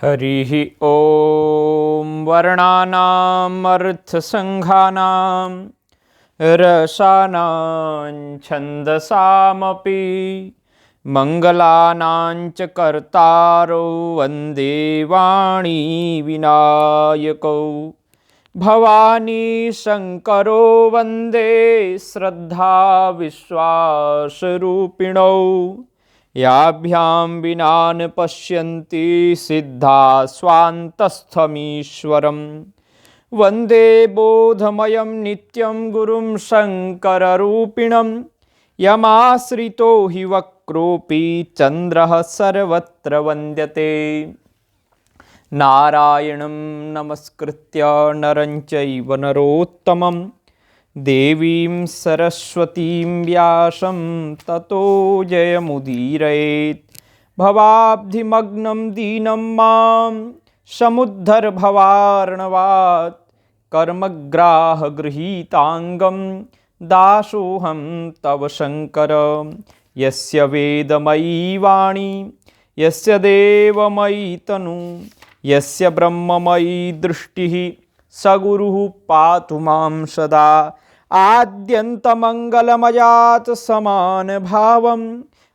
हरिः ॐ वर्णानाम् अर्थसङ्घानां रसानां छन्दसामपि मङ्गलानां च कर्तारो वन्दे वाणी विनायकौ भवानी शङ्करो वन्दे श्रद्धा विश्वासरूपिणौ याभ्यां विना न पश्यन्ति सिद्धा स्वान्तस्थमीश्वरं वन्दे बोधमयं नित्यं गुरुं शङ्कररूपिणं यमाश्रितो हि वक्रोऽपि चन्द्रः सर्वत्र वन्द्यते नारायणं नमस्कृत्य नरं चैव नरोत्तमं देवीं सरस्वतीं व्यासं ततो जयमुदीरयेत् भवाब्धिमग्नं दीनं मां समुद्धर भवार्णवात् कर्मग्राहगृहीताङ्गं दासोऽहं तव शङ्कर यस्य वेदमयी वाणी यस्य देवमयी तनु यस्य ब्रह्ममयी दृष्टिः स गुरुः पातु मां सदा आद्यन्तमङ्गलमजात समानभावम्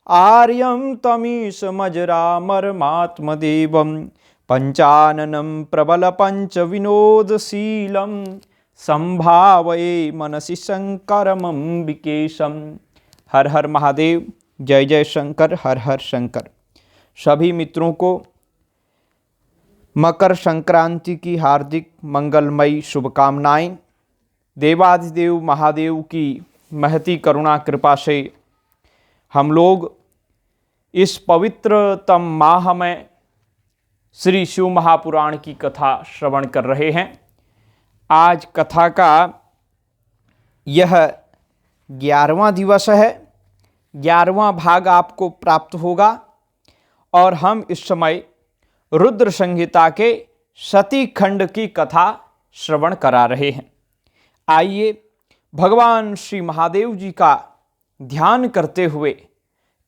आर्यं तमीशमजरामरमात्मदेवं पञ्चाननं प्रबलपञ्चविनोदशीलं संभावये मनसि शङ्करमम्बिकेशं। हर हर महादेव, जय जय शंकर, हर हर शंकर। सभी मित्रों को मकर संक्रांति की हार्दिक मंगलमयी शुभकामनाएं। देवाधिदेव महादेव की महती करुणा कृपा से हम लोग इस पवित्रतम माह में श्री शिव महापुराण की कथा श्रवण कर रहे हैं। आज कथा का यह 11वां दिवस है। 11वां भाग आपको प्राप्त होगा और हम इस समय रुद्र संहिता के सती खंड की कथा श्रवण करा रहे हैं। आइए भगवान श्री महादेव जी का ध्यान करते हुए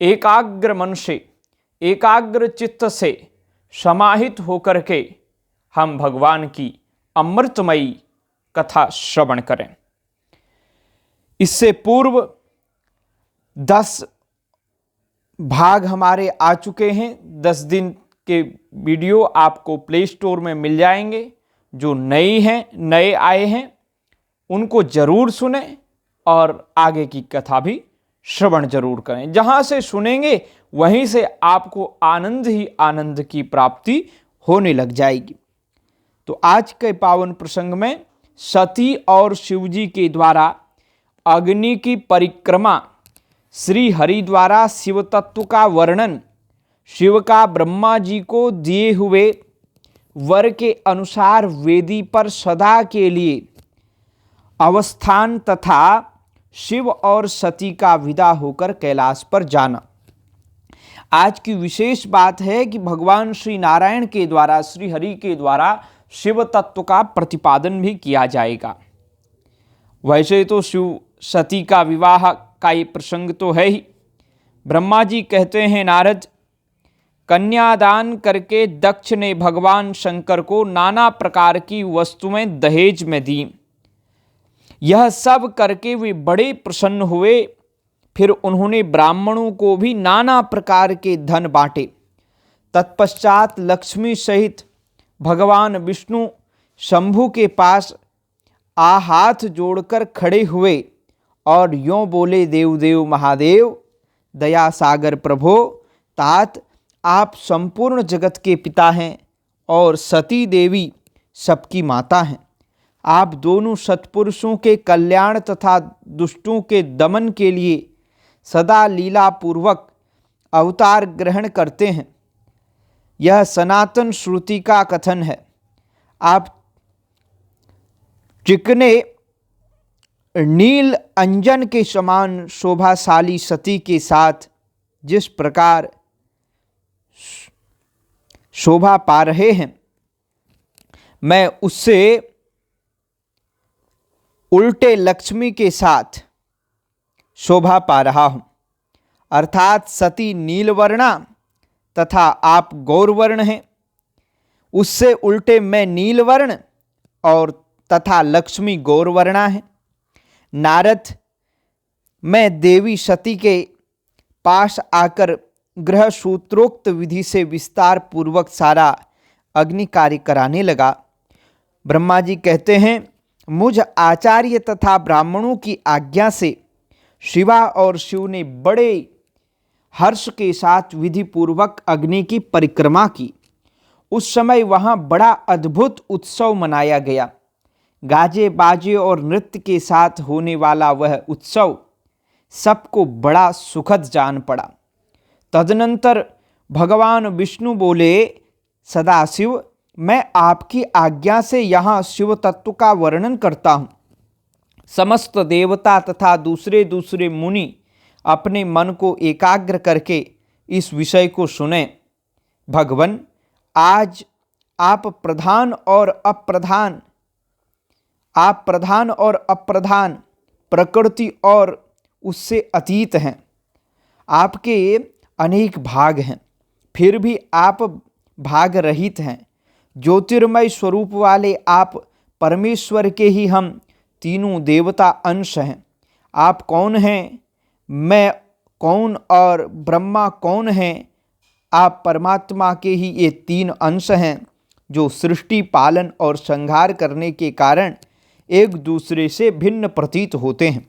एकाग्र मन से, एकाग्र चित्त से समाहित होकर के हम भगवान की अमृतमयी कथा श्रवण करें। इससे पूर्व 10 भाग हमारे आ चुके हैं। 10 दिन के वीडियो आपको प्ले स्टोर में मिल जाएंगे। जो नए आए हैं उनको जरूर सुनें और आगे की कथा भी श्रवण जरूर करें। जहां से सुनेंगे वहीं से आपको आनंद ही आनंद की प्राप्ति होने लग जाएगी। तो आज के पावन प्रसंग में सती और शिवजी के द्वारा अग्नि की परिक्रमा, श्री हरि द्वारा शिव तत्व का वर्णन, शिव का ब्रह्मा जी को दिए हुए वर के अनुसार वेदी पर सदा के लिए अवस्थान तथा शिव और सती का विदा होकर कैलाश पर जाना। आज की विशेष बात है कि भगवान श्री नारायण के द्वारा, श्री हरि के द्वारा शिव तत्व का प्रतिपादन भी किया जाएगा। वैसे तो शिव सती का विवाह का ये प्रसंग तो है ही। ब्रह्मा जी कहते हैं, नारद, कन्यादान करके दक्ष ने भगवान शंकर को नाना प्रकार की वस्तुएं दहेज में दी। यह सब करके वे बड़े प्रसन्न हुए। फिर उन्होंने ब्राह्मणों को भी नाना प्रकार के धन बांटे। तत्पश्चात लक्ष्मी सहित भगवान विष्णु शंभु के पास हाथ जोड़कर खड़े हुए और यों बोले, देव देव महादेव, दया सागर प्रभो, तात आप संपूर्ण जगत के पिता हैं और सती देवी सबकी माता हैं। आप दोनों सत्पुरुषों के कल्याण तथा दुष्टों के दमन के लिए सदा लीला पूर्वक अवतार ग्रहण करते हैं। यह सनातन श्रुति का कथन है। आप चिकने नील अंजन के समान शोभाशाली सती के साथ जिस प्रकार शोभा पा रहे हैं, मैं उससे उल्टे लक्ष्मी के साथ शोभा पा रहा हूं। अर्थात सती नीलवर्णा तथा आप गौरवर्ण हैं। उससे उल्टे मैं नीलवर्ण और तथा लक्ष्मी गौरवर्णा है। नारद, मैं देवी सती के पास आकर ग्रह सूत्रोक्त विधि से विस्तार पूर्वक सारा अग्नि कार्य कराने लगा। ब्रह्मा जी कहते हैं, मुझ आचार्य तथा ब्राह्मणों की आज्ञा से शिवा और शिव ने बड़े हर्ष के साथ विधि पूर्वक अग्नि की परिक्रमा की। उस समय वहाँ बड़ा अद्भुत उत्सव मनाया गया। गाजे बाजे और नृत्य के साथ होने वाला वह उत्सव सबको बड़ा सुखद जान पड़ा। तदनंतर भगवान विष्णु बोले, सदाशिव, मैं आपकी आज्ञा से यहाँ शिव तत्व का वर्णन करता हूँ। समस्त देवता तथा दूसरे दूसरे मुनि अपने मन को एकाग्र करके इस विषय को सुने। भगवन, आज आप प्रधान और अप्रधान, प्रकृति और उससे अतीत हैं। आपके अनेक भाग हैं, फिर भी आप भाग रहित हैं। ज्योतिर्मय स्वरूप वाले आप परमेश्वर के ही हम तीनों देवता अंश हैं। आप कौन हैं, मैं कौन और ब्रह्मा कौन हैं? आप परमात्मा के ही ये तीन अंश हैं जो सृष्टि, पालन और संहार करने के कारण एक दूसरे से भिन्न प्रतीत होते हैं।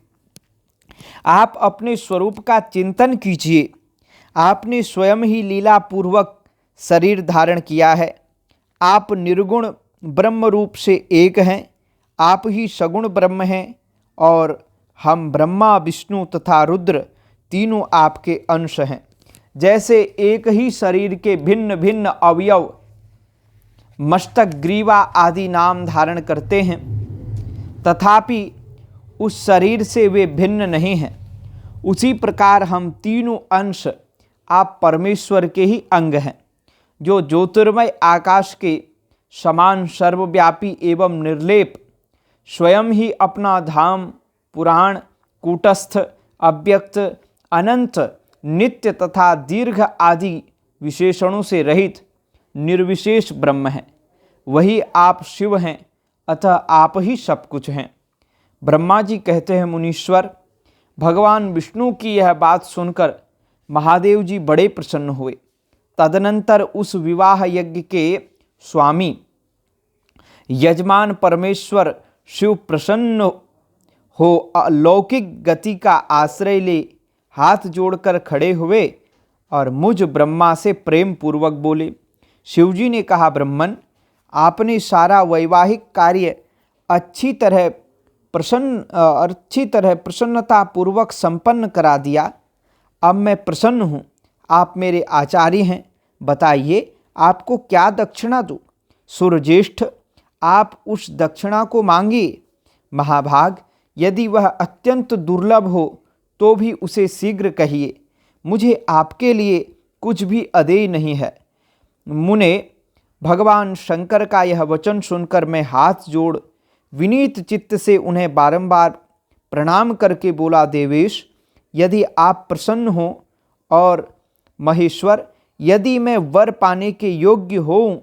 आप अपने स्वरूप का चिंतन कीजिए। आपने स्वयं ही लीला पूर्वक शरीर धारण किया है। आप निर्गुण ब्रह्म रूप से एक हैं। आप ही सगुण ब्रह्म हैं और हम ब्रह्मा, विष्णु तथा रुद्र तीनों आपके अंश हैं। जैसे एक ही शरीर के भिन्न भिन्न अवयव मस्तक, ग्रीवा आदि नाम धारण करते हैं, तथापि उस शरीर से वे भिन्न नहीं हैं, उसी प्रकार हम तीनों अंश आप परमेश्वर के ही अंग हैं, जो ज्योतिर्मय आकाश के समान सर्वव्यापी एवं निर्लेप स्वयं ही अपना धाम, पुराण, कूटस्थ, अव्यक्त, अनंत, नित्य तथा दीर्घ आदि विशेषणों से रहित निर्विशेष ब्रह्म है। वही आप शिव हैं, अतः आप ही सब कुछ हैं। ब्रह्मा जी कहते हैं, मुनीश्वर, भगवान विष्णु की यह बात सुनकर महादेव जी बड़े प्रसन्न हुए। तदनंतर उस विवाह यज्ञ के स्वामी यजमान परमेश्वर शिव प्रसन्न हो अलौकिक गति का आश्रय ले हाथ जोड़कर खड़े हुए और मुझ ब्रह्मा से प्रेम पूर्वक बोले। शिवजी ने कहा, ब्रह्मन, आपने सारा वैवाहिक कार्य अच्छी तरह प्रसन्नता पूर्वक संपन्न करा दिया। अब मैं प्रसन्न हूँ। आप मेरे आचार्य हैं। बताइए, आपको क्या दक्षिणा दूँ? सुरज्येष्ठ, आप उस दक्षिणा को मांगिए। महाभाग, यदि वह अत्यंत दुर्लभ हो तो भी उसे शीघ्र कहिए। मुझे आपके लिए कुछ भी अदेय नहीं है। मुने, भगवान शंकर का यह वचन सुनकर मैं हाथ जोड़ विनीत चित्त से उन्हें बारंबार प्रणाम करके बोला, देवेश, यदि आप प्रसन्न हों और महेश्वर, यदि मैं वर पाने के योग्य होऊं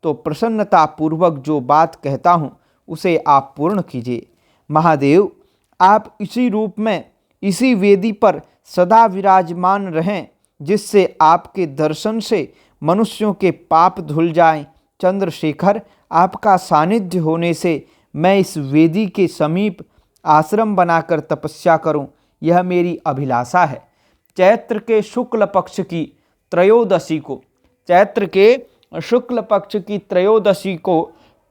तो प्रसन्नता पूर्वक जो बात कहता हूं उसे आप पूर्ण कीजिए। महादेव, आप इसी रूप में इसी वेदी पर सदा विराजमान रहें, जिससे आपके दर्शन से मनुष्यों के पाप धुल जाएं। चंद्रशेखर, आपका सानिध्य होने से मैं इस वेदी के समीप आश्रम बनाकर तपस्या करूं, यह मेरी अभिलाषा है। चैत्र के शुक्ल पक्ष की त्रयोदशी को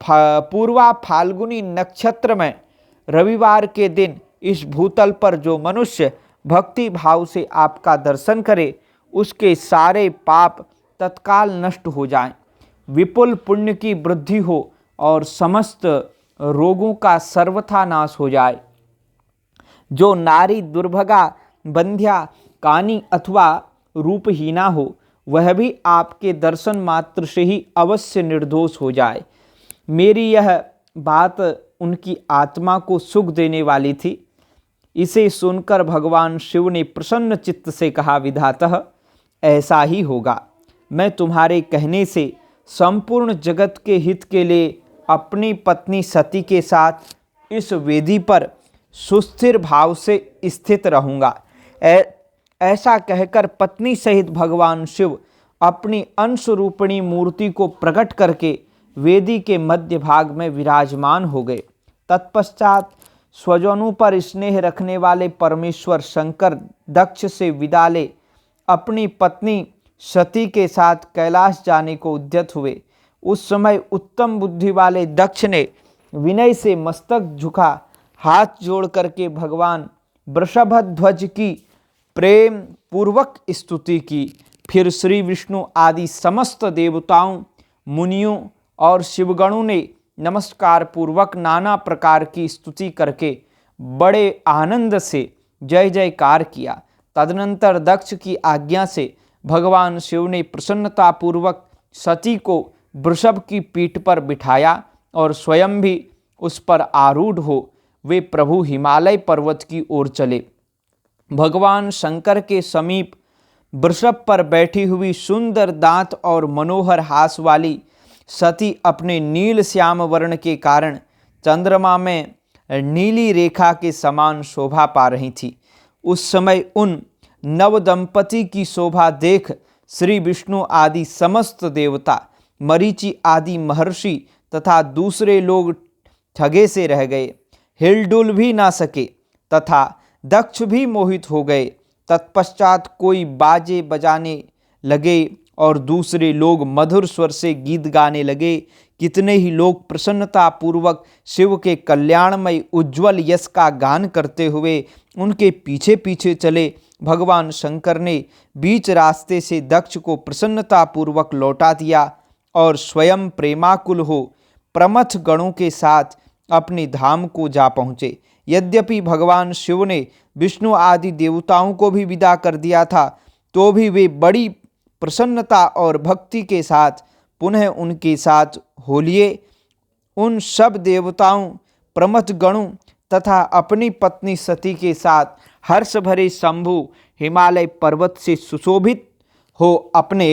पूर्वा फाल्गुनी नक्षत्र में रविवार के दिन इस भूतल पर जो मनुष्य भक्ति भाव से आपका दर्शन करे, उसके सारे पाप तत्काल नष्ट हो जाएं, विपुल पुण्य की वृद्धि हो और समस्त रोगों का सर्वथा नाश हो जाए। जो नारी दुर्भगा, बंध्या, कानी अथवा रूपहीना हो, वह भी आपके दर्शन मात्र से ही अवश्य निर्दोष हो जाए। मेरी यह बात उनकी आत्मा को सुख देने वाली थी। इसे सुनकर भगवान शिव ने प्रसन्न चित्त से कहा, विधातः, ऐसा ही होगा। मैं तुम्हारे कहने से संपूर्ण जगत के हित के लिए अपनी पत्नी सती के साथ इस वेदी पर सुस्थिर भाव से स्थित रहूँगा। ऐसा कहकर पत्नी सहित भगवान शिव अपनी अंश रूपिणी मूर्ति को प्रकट करके वेदी के मध्य भाग में विराजमान हो गए। तत्पश्चात स्वजनों पर स्नेह रखने वाले परमेश्वर शंकर दक्ष से विदा ले अपनी पत्नी सती के साथ कैलाश जाने को उद्यत हुए। उस समय उत्तम बुद्धि वाले दक्ष ने विनय से मस्तक झुका हाथ जोड़ करके भगवान वृषभध्वज की प्रेम पूर्वक स्तुति की। फिर श्री विष्णु आदि समस्त देवताओं, मुनियों और शिवगणों ने नमस्कार पूर्वक नाना प्रकार की स्तुति करके बड़े आनंद से जय जयकार किया। तदनंतर दक्ष की आज्ञा से भगवान शिव ने प्रसन्नता पूर्वक सती को वृषभ की पीठ पर बिठाया और स्वयं भी उस पर आरूढ़ हो वे प्रभु हिमालय पर्वत की ओर चले। भगवान शंकर के समीप वृषभ पर बैठी हुई सुंदर दांत और मनोहर हास वाली सती अपने नील श्याम वर्ण के कारण चंद्रमा में नीली रेखा के समान शोभा पा रही थी। उस समय उन नव दंपति की शोभा देख श्री विष्णु आदि समस्त देवता, मरीचि आदि महर्षि तथा दूसरे लोग ठगे से रह गए, हिलडुल भी ना सके तथा दक्ष भी मोहित हो गए। तत्पश्चात कोई बाजे बजाने लगे और दूसरे लोग मधुर स्वर से गीत गाने लगे। कितने ही लोग प्रसन्नता पूर्वक शिव के कल्याणमय उज्ज्वल यश का गान करते हुए उनके पीछे पीछे चले। भगवान शंकर ने बीच रास्ते से दक्ष को प्रसन्नता पूर्वक लौटा दिया और स्वयं प्रेमाकुल हो प्रमथ गणों के साथ अपने धाम को जा पहुँचे। यद्यपि भगवान शिव ने विष्णु आदि देवताओं को भी विदा कर दिया था, तो भी वे बड़ी प्रसन्नता और भक्ति के साथ पुनः उनके साथ हो लिए। उन सब देवताओं, प्रमथ गणों तथा अपनी पत्नी सती के साथ हर्ष भरे शंभु हिमालय पर्वत से सुशोभित हो अपने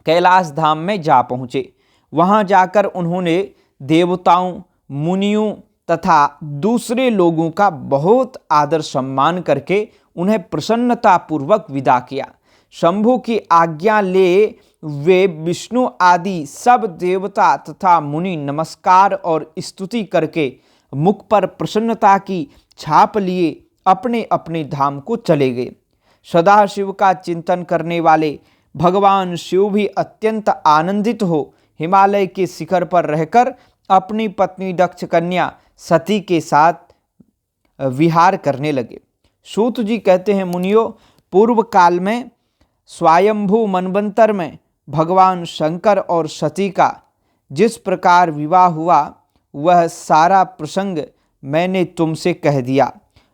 कैलाश धाम में जा पहुँचे। वहाँ जाकर उन्होंने देवताओं, मुनियों तथा दूसरे लोगों का बहुत आदर सम्मान करके उन्हें प्रसन्नता पूर्वक विदा किया। शंभु की आज्ञा ले वे विष्णु आदि सब देवता तथा मुनि नमस्कार और स्तुति करके मुख पर प्रसन्नता की छाप लिए अपने अपने धाम को चले गए। सदाशिव का चिंतन करने वाले भगवान शिव भी अत्यंत आनंदित हो हिमालय के शिखर पर रहकर अपनी पत्नी दक्ष कन्या सती के साथ विहार करने लगे। सूत जी कहते हैं, मुनियों, पूर्व काल में स्वयंभू मनवंतर में भगवान शंकर और सती का जिस प्रकार विवाह हुआ वह सारा प्रसंग मैंने तुमसे कह दिया।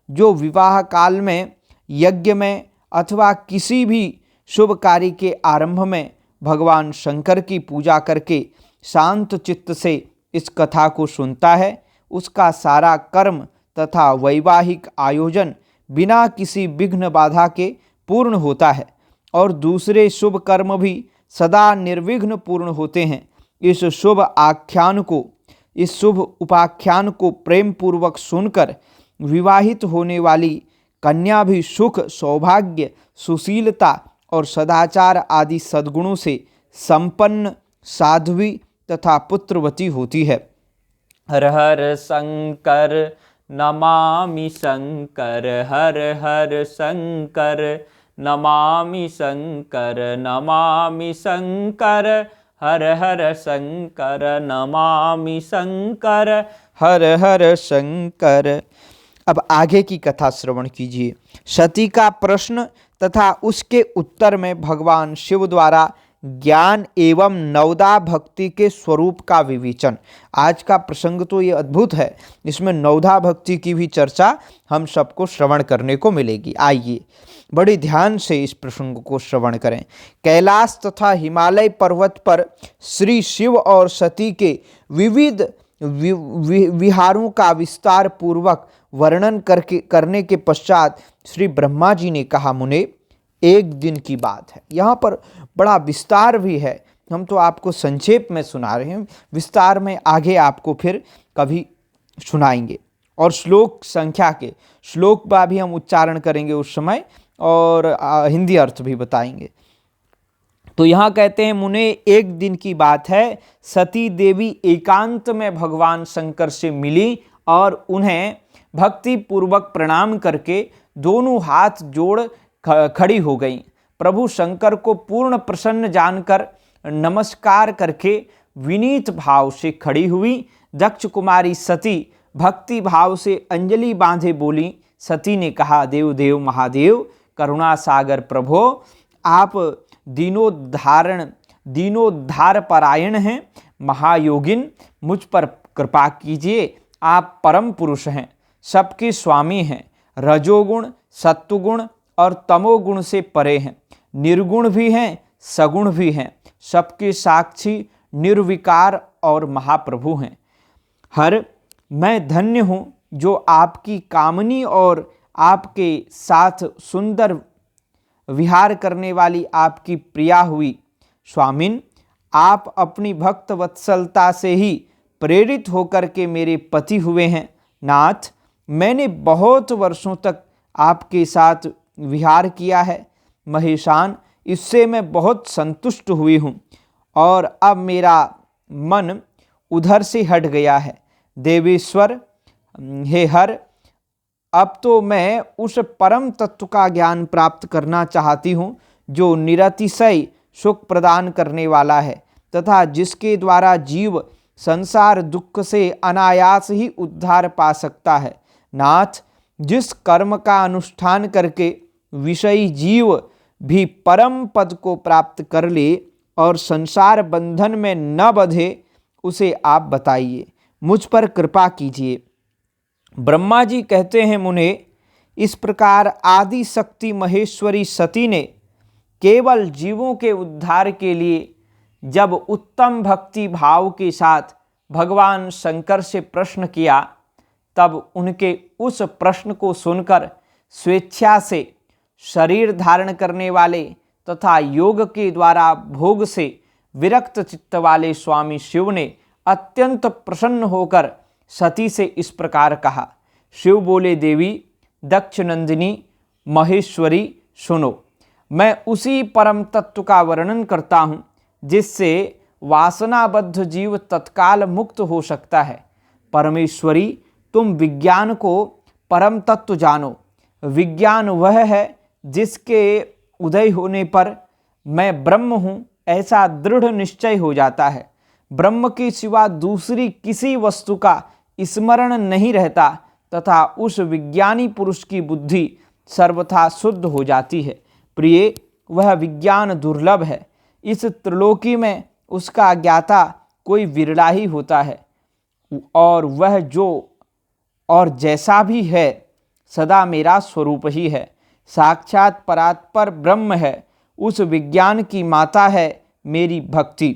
जो विवाह काल में यज्ञ में अथवा किसी भी शुभ कार्य के आरंभ में भगवान शंकर की पूजा करके शांत चित्त से इस कथा को सुनता है, उसका सारा कर्म तथा वैवाहिक आयोजन बिना किसी विघ्न बाधा के पूर्ण होता है और दूसरे शुभ कर्म भी सदा निर्विघ्न पूर्ण होते हैं। इस शुभ उपाख्यान को प्रेम पूर्वक सुनकर विवाहित होने वाली कन्या भी सुख, सौभाग्य, सुशीलता और सदाचार आदि सद्गुणों से संपन्न साध्वी तथा पुत्रवती होती है। हर हर शंकर नमामि शंकर, हर हर शंकर नमामि शंकर, नमामि शंकर, हर हर शंकर नमामि शंकर, हर हर शंकर। अब आगे की कथा श्रवण कीजिए। सती का प्रश्न तथा उसके उत्तर में भगवान शिव द्वारा ज्ञान एवं नवदा भक्ति के स्वरूप का विवेचन। आज का प्रसंग तो ये अद्भुत है, इसमें नवदा भक्ति की भी चर्चा हम सबको श्रवण करने को मिलेगी। आइए बड़े ध्यान से इस प्रसंग को श्रवण करें। कैलाश तथा हिमालय पर्वत पर श्री शिव और सती के विविध विहारों का विस्तार पूर्वक वर्णन करने के पश्चात श्री ब्रह्मा जी ने कहा, मुने, एक दिन की बात है। यहाँ पर बड़ा विस्तार भी है हम तो आपको संक्षेप में सुना रहे हैं, विस्तार में आगे आपको फिर कभी सुनाएंगे। और श्लोक संख्या के श्लोक का भी हम उच्चारण करेंगे उस समय, और हिंदी अर्थ भी बताएंगे। तो यहाँ कहते हैं, मुने एक दिन की बात है, सती देवी एकांत में भगवान शंकर से मिली और उन्हें भक्ति पूर्वक प्रणाम करके दोनों हाथ जोड़ खड़ी हो गईं। प्रभु शंकर को पूर्ण प्रसन्न जानकर नमस्कार करके विनीत भाव से खड़ी हुई। दक्ष कुमारी सती भक्ति भाव से अंजलि बांधे बोली। सती ने कहा, देव देव महादेव करुणा सागर प्रभो, आप दीनोद्धार परायण हैं, महायोगिन मुझ पर कृपा कीजिए। आप परम पुरुष हैं, सबके स्वामी हैं, रजोगुण सत्वगुण और तमोगुण से परे हैं, निर्गुण भी हैं सगुण भी हैं, सबके साक्षी निर्विकार और महाप्रभु हैं। हर मैं धन्य हूँ जो आपकी कामनी और आपके साथ सुंदर विहार करने वाली आपकी प्रिया हुई। स्वामिन, आप अपनी भक्त वत्सलता से ही प्रेरित होकर के मेरे पति हुए हैं। नाथ, मैंने बहुत वर्षों तक आपके साथ विहार किया है। महेशान, इससे मैं बहुत संतुष्ट हुई हूँ और अब मेरा मन उधर से हट गया है। देवेश्वर, हे हर, अब तो मैं उस परम तत्व का ज्ञान प्राप्त करना चाहती हूँ जो निरतिशय सुख प्रदान करने वाला है तथा जिसके द्वारा जीव संसार दुख से अनायास ही उद्धार पा सकता है। नाथ, जिस कर्म का अनुष्ठान करके विषयी जीव भी परम पद को प्राप्त कर ले और संसार बंधन में न बंधे, उसे आप बताइए, मुझ पर कृपा कीजिए। ब्रह्मा जी कहते हैं, मुने, इस प्रकार आदि शक्ति महेश्वरी सती ने केवल जीवों के उद्धार के लिए जब उत्तम भक्ति भाव के साथ भगवान शंकर से प्रश्न किया, तब उनके उस प्रश्न को सुनकर स्वेच्छा से शरीर धारण करने वाले तथा योग के द्वारा भोग से विरक्त चित्त वाले स्वामी शिव ने अत्यंत प्रसन्न होकर सती से इस प्रकार कहा। शिव बोले, देवी दक्षनंदिनी महेश्वरी, सुनो, मैं उसी परम तत्व का वर्णन करता हूँ जिससे वासनाबद्ध जीव तत्काल मुक्त हो सकता है। परमेश्वरी, तुम विज्ञान को परम तत्व जानो। विज्ञान वह है जिसके उदय होने पर मैं ब्रह्म हूँ ऐसा दृढ़ निश्चय हो जाता है। ब्रह्म के सिवा दूसरी किसी वस्तु का स्मरण नहीं रहता तथा उस विज्ञानी पुरुष की बुद्धि सर्वथा शुद्ध हो जाती है। प्रिय, वह विज्ञान दुर्लभ है। इस त्रिलोकी में उसका ज्ञाता कोई विरला ही होता है और वह जो और जैसा भी है सदा मेरा स्वरूप ही है। साक्षात परात्पर ब्रह्म है। उस विज्ञान की माता है मेरी भक्ति,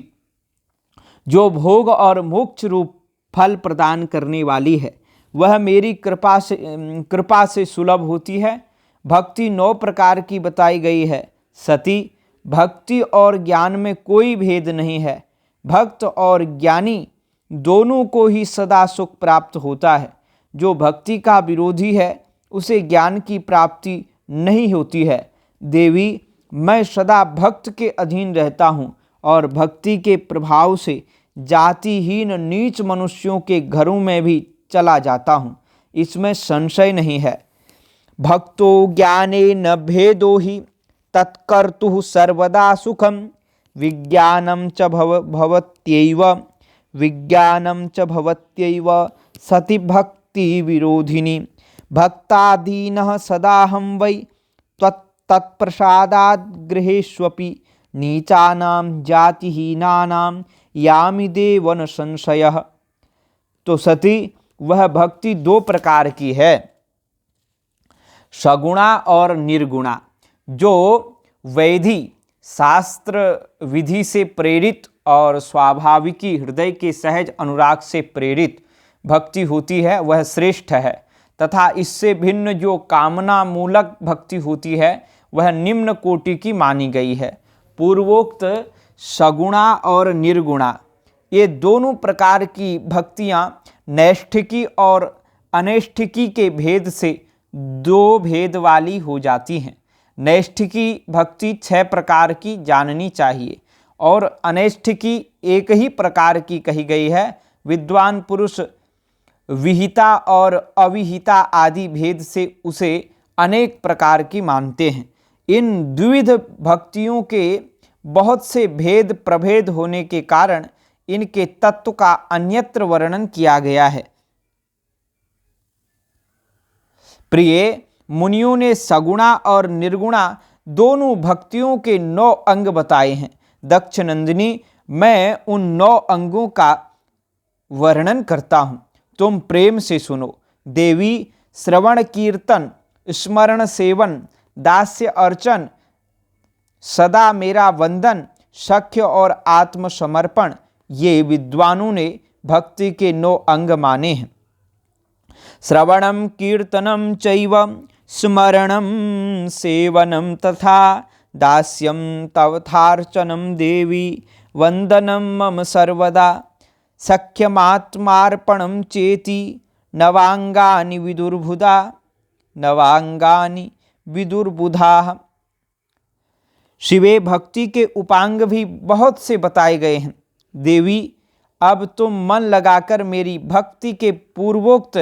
जो भोग और मोक्ष रूप फल प्रदान करने वाली है। वह मेरी कृपा से सुलभ होती है। भक्ति 9 प्रकार की बताई गई है। सती, भक्ति और ज्ञान में कोई भेद नहीं है। भक्त और ज्ञानी दोनों को ही सदा सुख प्राप्त होता है। जो भक्ति का विरोधी है उसे ज्ञान की प्राप्ति नहीं होती है। देवी, मैं सदा भक्त के अधीन रहता हूँ और भक्ति के प्रभाव से जातिहीन नीच मनुष्यों के घरों में भी चला जाता हूँ, इसमें संशय नहीं है। भक्तो ज्ञाने न भेदो हि तत्कर्तुः सर्वदा सुखम विज्ञानम च भवत्यैव विज्ञानम च भवत्यैव सति भक्ति विरोधिनी भक्तादीनः सदाहं वै तत्प्रसादात् गृहेष्वपि नीचानां जातिहीनानां यामि देवन संशयः। तो सती, वह भक्ति 2 प्रकार की है, सगुणा और निर्गुणा। जो वैधि शास्त्र विधि से प्रेरित और स्वाभाविकी हृदय के सहज अनुराग से प्रेरित भक्ति होती है वह श्रेष्ठ है, तथा इससे भिन्न जो कामना मूलक भक्ति होती है वह निम्न कोटि की मानी गई है। पूर्वोक्त सगुणा और निर्गुणा, ये दोनों प्रकार की भक्तियाँ नैष्ठिकी और अनैष्ठिकी के भेद से दो भेद वाली हो जाती हैं। नैष्ठिकी भक्ति 6 प्रकार की जाननी चाहिए और अनैष्ठिकी एक ही प्रकार की कही गई है। विद्वान पुरुष विहिता और अविहिता आदि भेद से उसे अनेक प्रकार की मानते हैं। इन द्विविध भक्तियों के बहुत से भेद प्रभेद होने के कारण इनके तत्व का अन्यत्र वर्णन किया गया है। प्रिय मुनियों ने सगुणा और निर्गुणा दोनों भक्तियों के 9 अंग बताए हैं। दक्ष नंदिनी, मैं उन 9 अंगों का वर्णन करता हूं, तुम प्रेम से सुनो। देवी, श्रवण कीर्तन, स्मरण सेवन, दास्य अर्चन, सदा मेरा वंदन, सख्य और आत्मसमर्पण, ये विद्वानों ने भक्ति के 9 अंग माने हैं। श्रवणम कीर्तनम चैव स्मरणम सेवनम तथा दास्यम तवथार्चनम देवी वंदनम मम सर्वदा सख्यमात्मार्पणम चेति नवांगानि विदुर्बुधाः। शिवे भक्ति के उपांग भी बहुत से बताए गए हैं। देवी, अब तुम मन लगाकर मेरी भक्ति के पूर्वोक्त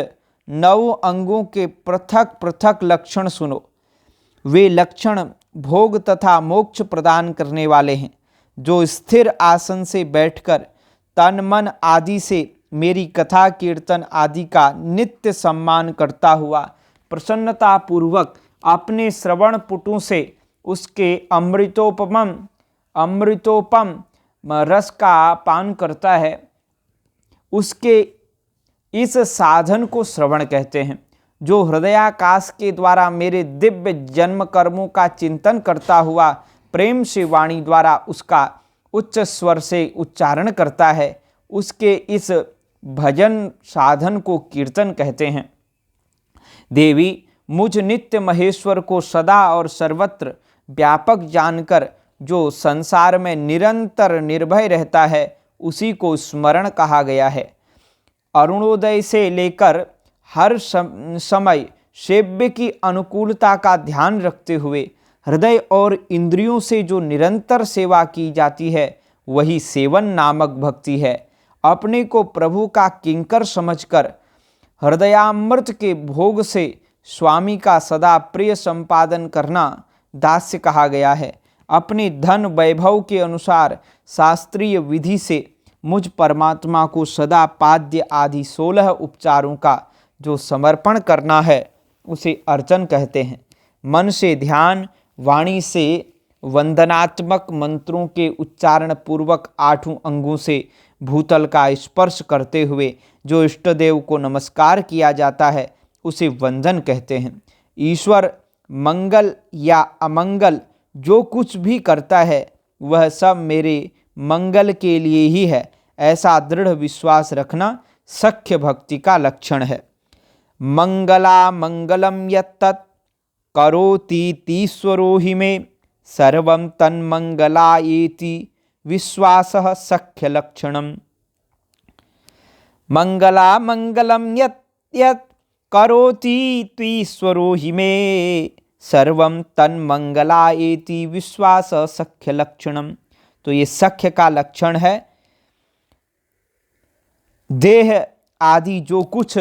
9 अंगों के पृथक पृथक लक्षण सुनो। वे लक्षण भोग तथा मोक्ष प्रदान करने वाले हैं। जो स्थिर आसन से बैठकर तन मन आदि से मेरी कथा कीर्तन आदि का नित्य सम्मान करता हुआ प्रसन्नता पूर्वक अपने श्रवण पुटों से उसके अमृतोपम रस का पान करता है, उसके इस साधन को श्रवण कहते हैं। जो हृदयाकाश के द्वारा मेरे दिव्य जन्म कर्मों का चिंतन करता हुआ प्रेम से वाणी द्वारा उसका उच्च स्वर से उच्चारण करता है, उसके इस भजन साधन को कीर्तन कहते हैं। देवी, मुझ नित्य महेश्वर को सदा और सर्वत्र व्यापक जानकर जो संसार में निरंतर निर्भय रहता है, उसी को स्मरण कहा गया है। अरुणोदय से लेकर हर समय सेव्य की अनुकूलता का ध्यान रखते हुए हृदय और इंद्रियों से जो निरंतर सेवा की जाती है, वही सेवन नामक भक्ति है। अपने को प्रभु का किंकर समझकर हृदयामृत के भोग से स्वामी का सदा प्रिय संपादन करना दास्य कहा गया है। अपने धन वैभव के अनुसार शास्त्रीय विधि से मुझ परमात्मा को सदा पाद्य आदि 16 उपचारों का जो समर्पण करना है, उसे अर्चन कहते हैं। मन से ध्यान, वाणी से वंदनात्मक मंत्रों के उच्चारण पूर्वक 8 अंगों से भूतल का स्पर्श करते हुए जो इष्टदेव को नमस्कार किया जाता है, उसे वंदन कहते हैं। ईश्वर मंगल या अमंगल जो कुछ भी करता है, वह सब मेरे मंगल के लिए ही है, ऐसा दृढ़ विश्वास रखना सख्य भक्ति का लक्षण है। मंगला मंगलम यत्तत् करोतीतीश्वरो हि मे सर्वं तन्मंगलायेति विश्वासः सख्य लक्षणम्। मंगला मंगलम यत् करोतीतीश्वरो हि मे सर्वं तन्मंगलायेति विश्वासः सख्य लक्षणम्। तो ये सख्य का लक्षण है। देह आदि जो कुछ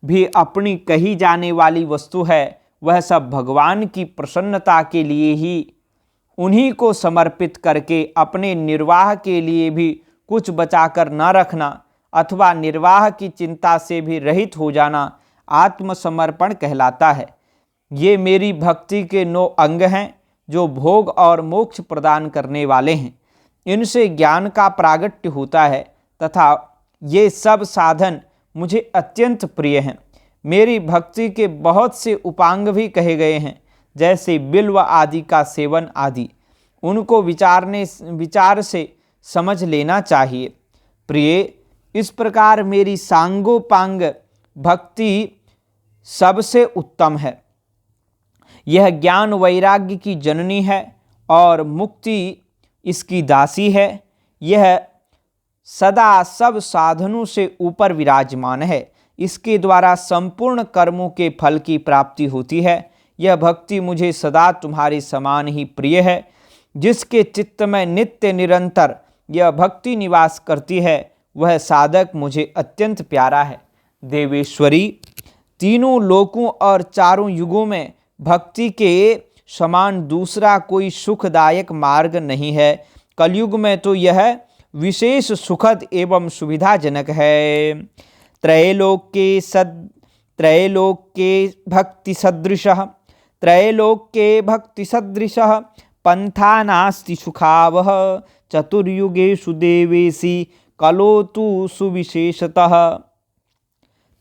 भी अपनी कही जाने वाली वस्तु है, वह सब भगवान की प्रसन्नता के लिए ही उन्हीं को समर्पित करके अपने निर्वाह के लिए भी कुछ बचाकर न रखना अथवा निर्वाह की चिंता से भी रहित हो जाना आत्मसमर्पण कहलाता है। ये मेरी भक्ति के 9 अंग हैं जो भोग और मोक्ष प्रदान करने वाले हैं। इनसे ज्ञान का प्रागट्य होता है तथा ये सब साधन मुझे अत्यंत प्रिय हैं। मेरी भक्ति के बहुत से उपांग भी कहे गए हैं, जैसे बिल्व आदि का सेवन आदि। उनको विचार से समझ लेना चाहिए। प्रिय, इस प्रकार मेरी सांगोपांग भक्ति सबसे उत्तम है। यह ज्ञान वैराग्य की जननी है और मुक्ति इसकी दासी है। यह सदा सब साधनों से ऊपर विराजमान है। इसके द्वारा संपूर्ण कर्मों के फल की प्राप्ति होती है। यह भक्ति मुझे सदा तुम्हारे समान ही प्रिय है। जिसके चित्त में नित्य निरंतर यह भक्ति निवास करती है, वह साधक मुझे अत्यंत प्यारा है। देवेश्वरी, तीनों लोकों और चारों युगों में भक्ति के समान दूसरा कोई सुखदायक मार्ग नहीं है। कलयुग में तो यह विशेष सुखद एवं सुविधाजनक है। त्रैलोक्ये भक्ति सदृशः पंथा नास्ति सुखावह। चतुर्युगेषु देवेशी कलोतु सुविशेषतः।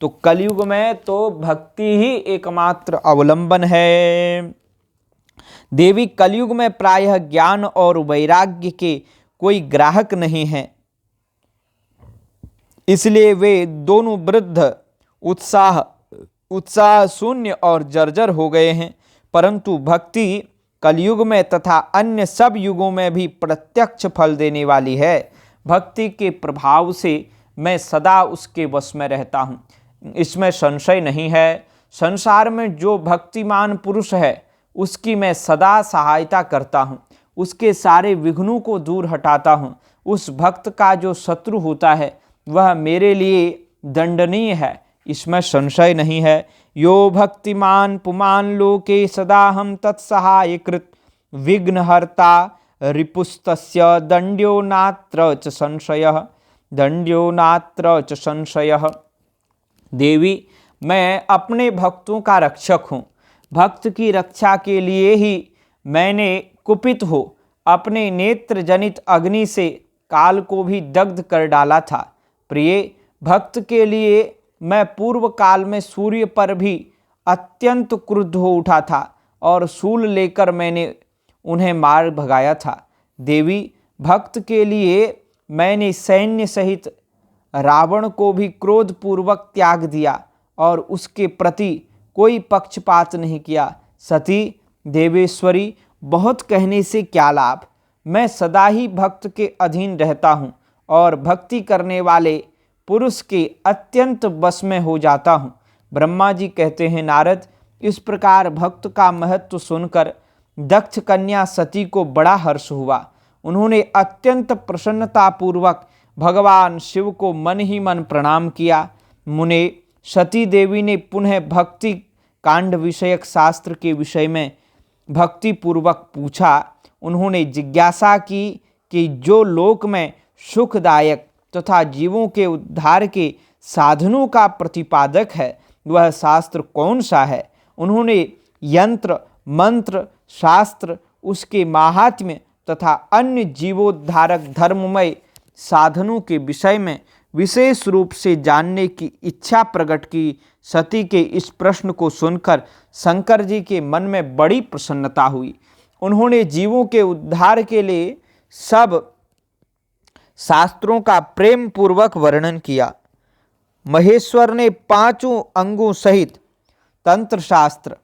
तो कलयुग में तो भक्ति ही एकमात्र अवलंबन है। देवी, कलयुग में प्रायः ज्ञान और वैराग्य के कोई ग्राहक नहीं है। इसलिए वे दोनों वृद्ध उत्साह शून्य और जर्जर हो गए हैं। परंतु भक्ति कलयुग में तथा अन्य सब युगों में भी प्रत्यक्ष फल देने वाली है। भक्ति के प्रभाव से मैं सदा उसके वश में रहता हूँ, इसमें संशय नहीं है। संसार में जो भक्तिमान पुरुष है उसकी मैं सदा सहायता करता हूँ, उसके सारे विघ्नों को दूर हटाता हूँ। उस भक्त का जो शत्रु होता है वह मेरे लिए दंडनीय है, इसमें संशय नहीं है। यो भक्तिमान पुमान लोके सदा हम तत्सहाय कृत विघ्नहर्ता रिपुस्तस्य दंड्यो नात्र च संशयः। देवी, मैं अपने भक्तों का रक्षक हूँ। भक्त की रक्षा के लिए ही मैंने कुपित हो अपने नेत्र जनित अग्नि से काल को भी दग्ध कर डाला था। प्रिय, भक्त के लिए मैं पूर्व काल में सूर्य पर भी अत्यंत क्रुद्ध हो उठा था और शूल लेकर मैंने उन्हें मार भगाया था। देवी, भक्त के लिए मैंने सैन्य सहित रावण को भी क्रोधपूर्वक त्याग दिया और उसके प्रति कोई पक्षपात नहीं किया। सती देवेश्वरी, बहुत कहने से क्या लाभ। मैं सदा ही भक्त के अधीन रहता हूँ और भक्ति करने वाले पुरुष के अत्यंत बस में हो जाता हूँ। ब्रह्मा जी कहते हैं, नारद, इस प्रकार भक्त का महत्व सुनकर दक्ष कन्या सती को बड़ा हर्ष हुआ। उन्होंने अत्यंत प्रसन्नतापूर्वक भगवान शिव को मन ही मन प्रणाम किया। मुने, सती देवी ने पुनः भक्ति कांड विषयक शास्त्र के विषय में भक्ति पूर्वक पूछा। उन्होंने जिज्ञासा की कि जो लोक में सुखदायक तथा जीवों के उद्धार के साधनों का प्रतिपादक है वह शास्त्र कौन सा है। उन्होंने यंत्र मंत्र शास्त्र, उसके माहात्म्य तथा अन्य जीवोद्धारक धर्ममय साधनों के विषय में विशेष रूप से जानने की इच्छा प्रकट की। सती के इस प्रश्न को सुनकर शंकर जी के मन में बड़ी प्रसन्नता हुई। उन्होंने जीवों के उद्धार के लिए सब शास्त्रों का प्रेम पूर्वक वर्णन किया। महेश्वर ने 5 अंगों सहित तंत्र शास्त्र,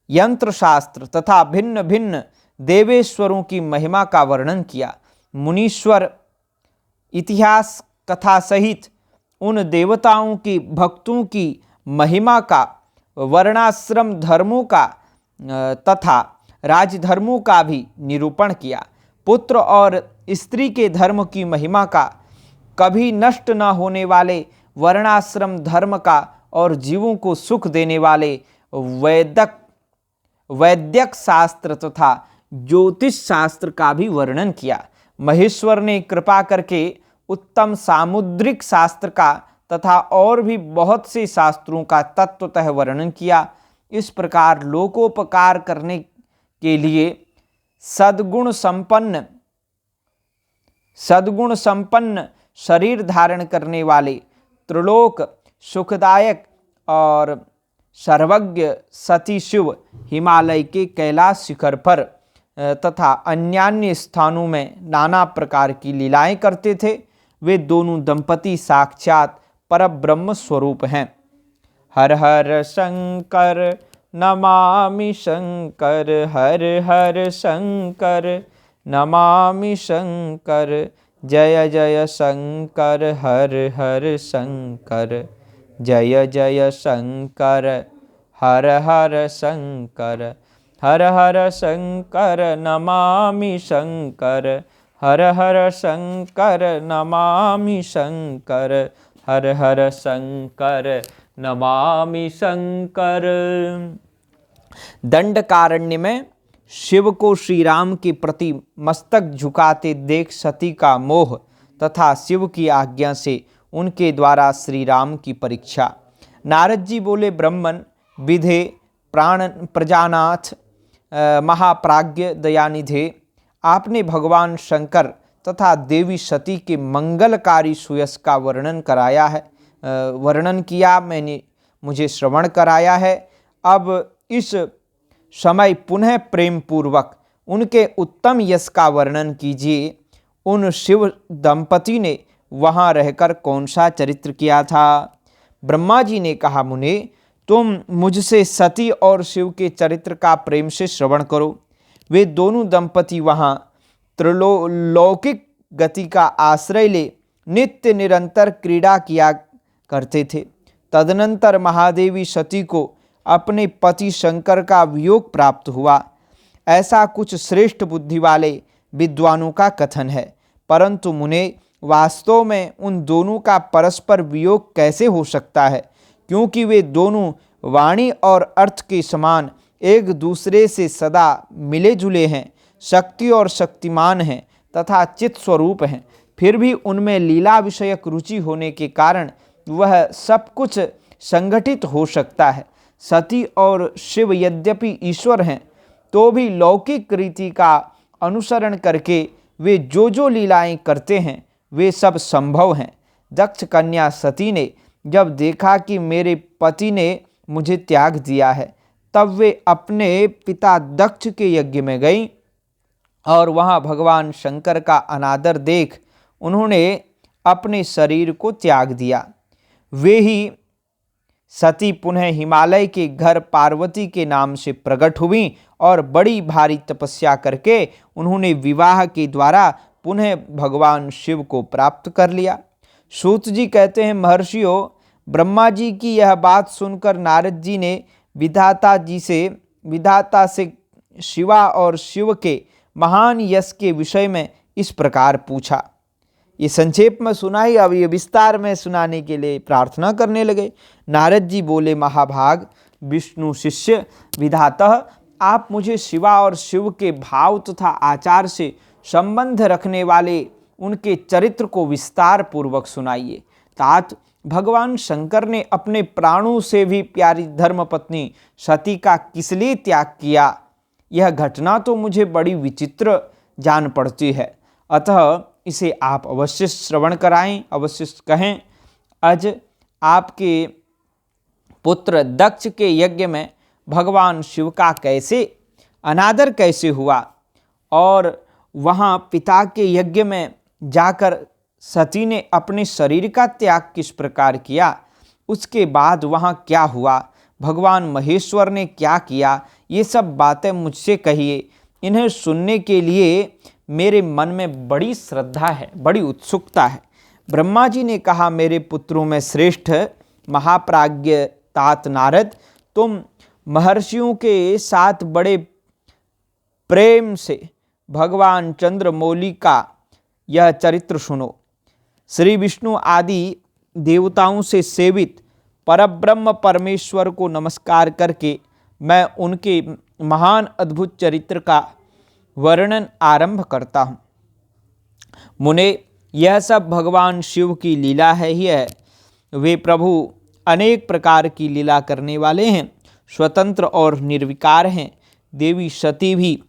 यंत्र शास्त्र तथा भिन्न भिन्न देवेश्वरों की महिमा का वर्णन किया। मुनीश्वर इतिहास कथा सहित उन देवताओं की भक्तों की महिमा का, वर्णाश्रम धर्मों का तथा राजधर्मों का भी निरूपण किया। पुत्र और स्त्री के धर्म की महिमा का, कभी नष्ट न होने वाले वर्णाश्रम धर्म का और जीवों को सुख देने वाले वैद्यक शास्त्र तथा ज्योतिष शास्त्र का भी वर्णन किया। महेश्वर ने कृपा करके उत्तम सामुद्रिक शास्त्र का तथा और भी बहुत से शास्त्रों का तत्वतः वर्णन किया। इस प्रकार लोकोपकार करने के लिए सद्गुण संपन्न शरीर धारण करने वाले त्रिलोक सुखदायक और सर्वज्ञ सती शिव हिमालय के कैलाश शिखर पर तथा अन्यान्य स्थानों में नाना प्रकार की लीलाएं करते थे। वे दोनों दंपति साक्षात परब्रह्म स्वरूप हैं। हर हर शंकर नमामि शंकर, हर हर शंकर नमामि शंकर। जय जय शंकर हर हर शंकर, जय जय शंकर हर हर शंकर, हर हर शंकर नमामि शंकर, हर हर शंकर नमामि शंकर, हर हर शंकर नमामि शंकर। दंडकारण्य में शिव को श्री राम के प्रति मस्तक झुकाते देख सती का मोह तथा शिव की आज्ञा से उनके द्वारा श्री राम की परीक्षा। नारद जी बोले, ब्रह्मन विधे प्राण प्रजानाथ महाप्राज्ञ दयानिधे, आपने भगवान शंकर तथा देवी सती के मंगलकारी सुयश का वर्णन कराया है, वर्णन किया, मुझे श्रवण कराया है। अब इस समय पुनः प्रेम पूर्वक उनके उत्तम यश का वर्णन कीजिए। उन शिव दंपति ने वहाँ रहकर कौन सा चरित्र किया था? ब्रह्मा जी ने कहा, मुने तुम मुझसे सती और शिव के चरित्र का प्रेम से श्रवण करो। वे दोनों दंपति वहाँ त्रिलौकिक गति का आश्रय ले नित्य निरंतर क्रीड़ा किया करते थे। तदनंतर महादेवी सती को अपने पति शंकर का वियोग प्राप्त हुआ, ऐसा कुछ श्रेष्ठ बुद्धि वाले विद्वानों का कथन है। परंतु मुने, वास्तव में उन दोनों का परस्पर वियोग कैसे हो सकता है? क्योंकि वे दोनों वाणी और अर्थ के समान एक दूसरे से सदा मिले जुले हैं, शक्ति और शक्तिमान हैं तथा चित स्वरूप हैं। फिर भी उनमें लीला विषयक रुचि होने के कारण वह सब कुछ संगठित हो सकता है। सती और शिव यद्यपि ईश्वर हैं, तो भी लौकिक रीति का अनुसरण करके वे जो जो लीलाएं करते हैं वे सब संभव हैं। दक्ष कन्या सती ने जब देखा कि मेरे पति ने मुझे त्याग दिया है, तब वे अपने पिता दक्ष के यज्ञ में गईं और वहाँ भगवान शंकर का अनादर देख उन्होंने अपने शरीर को त्याग दिया। वे ही सती पुनः हिमालय के घर पार्वती के नाम से प्रकट हुई और बड़ी भारी तपस्या करके उन्होंने विवाह के द्वारा पुनः भगवान शिव को प्राप्त कर लिया। सूत जी कहते हैं, महर्षियों, ब्रह्मा जी की यह बात सुनकर नारद जी ने विधाता से शिवा और शिव के महान यश के विषय में इस प्रकार पूछा। ये संक्षेप में सुनाई, अब ये विस्तार में सुनाने के लिए प्रार्थना करने लगे। नारद जी बोले, महाभाग विष्णु शिष्य विधातः, आप मुझे शिवा और शिव के भाव तथा आचार से संबंध रखने वाले उनके चरित्र को विस्तार पूर्वक सुनाइए। तात भगवान शंकर ने अपने प्राणों से भी प्यारी धर्मपत्नी सती का किस लिए त्याग किया, यह घटना तो मुझे बड़ी विचित्र जान पड़ती है। अतः इसे आप अवश्य श्रवण कराएं, अवश्य कहें। आज आपके पुत्र दक्ष के यज्ञ में भगवान शिव का कैसे अनादर कैसे हुआ और वहाँ पिता के यज्ञ में जाकर सती ने अपने शरीर का त्याग किस प्रकार किया, उसके बाद वहाँ क्या हुआ, भगवान महेश्वर ने क्या किया, ये सब बातें मुझसे कहिए। इन्हें सुनने के लिए मेरे मन में बड़ी श्रद्धा है, बड़ी उत्सुकता है। ब्रह्मा जी ने कहा, मेरे पुत्रों में श्रेष्ठ महाप्राज्ञ तात नारद, तुम महर्षियों के साथ बड़े प्रेम से भगवान चंद्रमौली का यह चरित्र सुनो। श्री विष्णु आदि देवताओं से सेवित परब्रह्म परमेश्वर को नमस्कार करके मैं उनके महान अद्भुत चरित्र का वर्णन आरंभ करता हूँ। मुने, यह सब भगवान शिव की लीला है ही है। वे प्रभु अनेक प्रकार की लीला करने वाले हैं, स्वतंत्र और निर्विकार हैं। देवी सती भी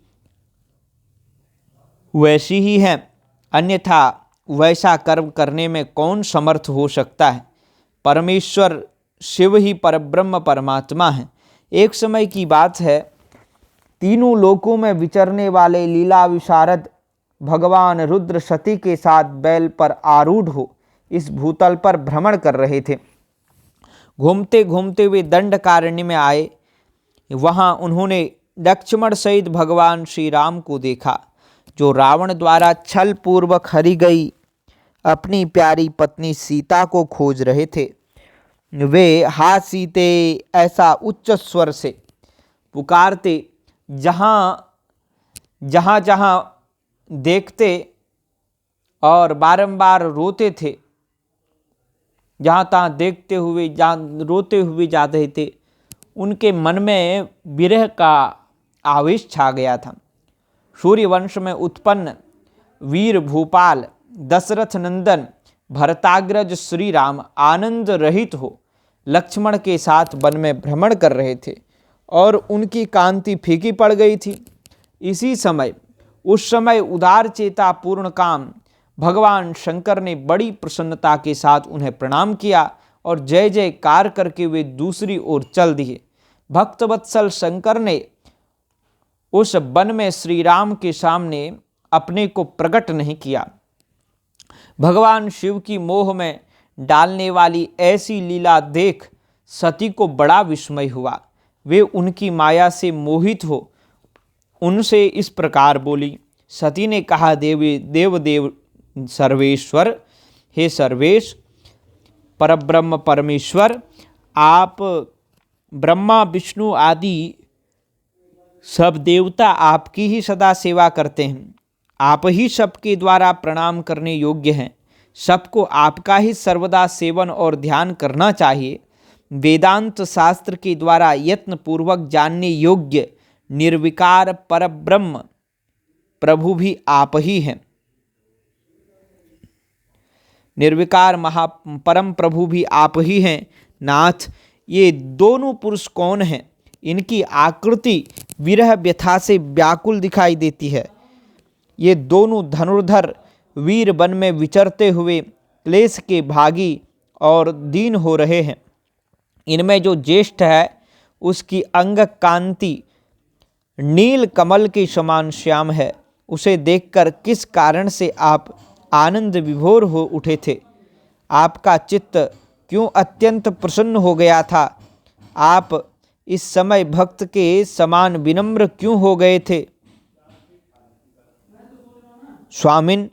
वैसी ही हैं, अन्यथा वैसा कर्म करने में कौन समर्थ हो सकता है। परमेश्वर शिव ही परब्रह्म परमात्मा है। एक समय की बात है, तीनों लोकों में विचरने वाले लीला विशारद भगवान रुद्र सती के साथ बैल पर आरूढ़ हो इस भूतल पर भ्रमण कर रहे थे। घूमते घूमते वे दंडकारण्य में आए। वहाँ उन्होंने लक्ष्मण सहित भगवान श्री राम को देखा, जो रावण द्वारा छल पूर्वक हरी गई अपनी प्यारी पत्नी सीता को खोज रहे थे। वे हा सीते ऐसा उच्च स्वर से पुकारते, जहाँ जहाँ जहाँ देखते और बारंबार रोते थे, जहाँ तहाँ देखते हुए रोते हुए जा रहे थे। उनके मन में विरह का आवेश छा गया था। सूर्यवंश में उत्पन्न वीर भूपाल दशरथ नंदन भरताग्रज श्री राम आनंद रहित हो लक्ष्मण के साथ वन में भ्रमण कर रहे थे और उनकी कांति फीकी पड़ गई थी। उस समय उदार चेता पूर्ण काम भगवान शंकर ने बड़ी प्रसन्नता के साथ उन्हें प्रणाम किया और जय जयकार करके वे दूसरी ओर चल दिए। भक्तवत्सल शंकर ने उस वन में श्री राम के सामने अपने को प्रकट नहीं किया। भगवान शिव की मोह में डालने वाली ऐसी लीला देख सती को बड़ा विस्मय हुआ। वे उनकी माया से मोहित हो उनसे इस प्रकार बोली। सती ने कहा, देव सर्वेश्वर, हे सर्वेश परब्रह्म परमेश्वर, आप ब्रह्मा विष्णु आदि सब देवता आपकी ही सदा सेवा करते हैं। आप ही सबके द्वारा प्रणाम करने योग्य हैं। सबको आपका ही सर्वदा सेवन और ध्यान करना चाहिए। वेदांत शास्त्र के द्वारा यत्न पूर्वक जानने योग्य निर्विकार परब्रह्म प्रभु भी आप ही हैं। निर्विकार परम प्रभु भी आप ही हैं। नाथ, ये दोनों पुरुष कौन हैं? इनकी आकृति विरह व्यथा से व्याकुल दिखाई देती है। ये दोनों धनुर्धर वीर वन में विचरते हुए क्लेश के भागी और दीन हो रहे हैं। इनमें जो ज्येष्ठ है उसकी अंग कांति नील कमल के समान श्याम है। उसे देखकर किस कारण से आप आनंद विभोर हो उठे थे? आपका चित्त क्यों अत्यंत प्रसन्न हो गया था? आप इस समय भक्त के समान विनम्र क्यों हो गए थे? स्वामिन,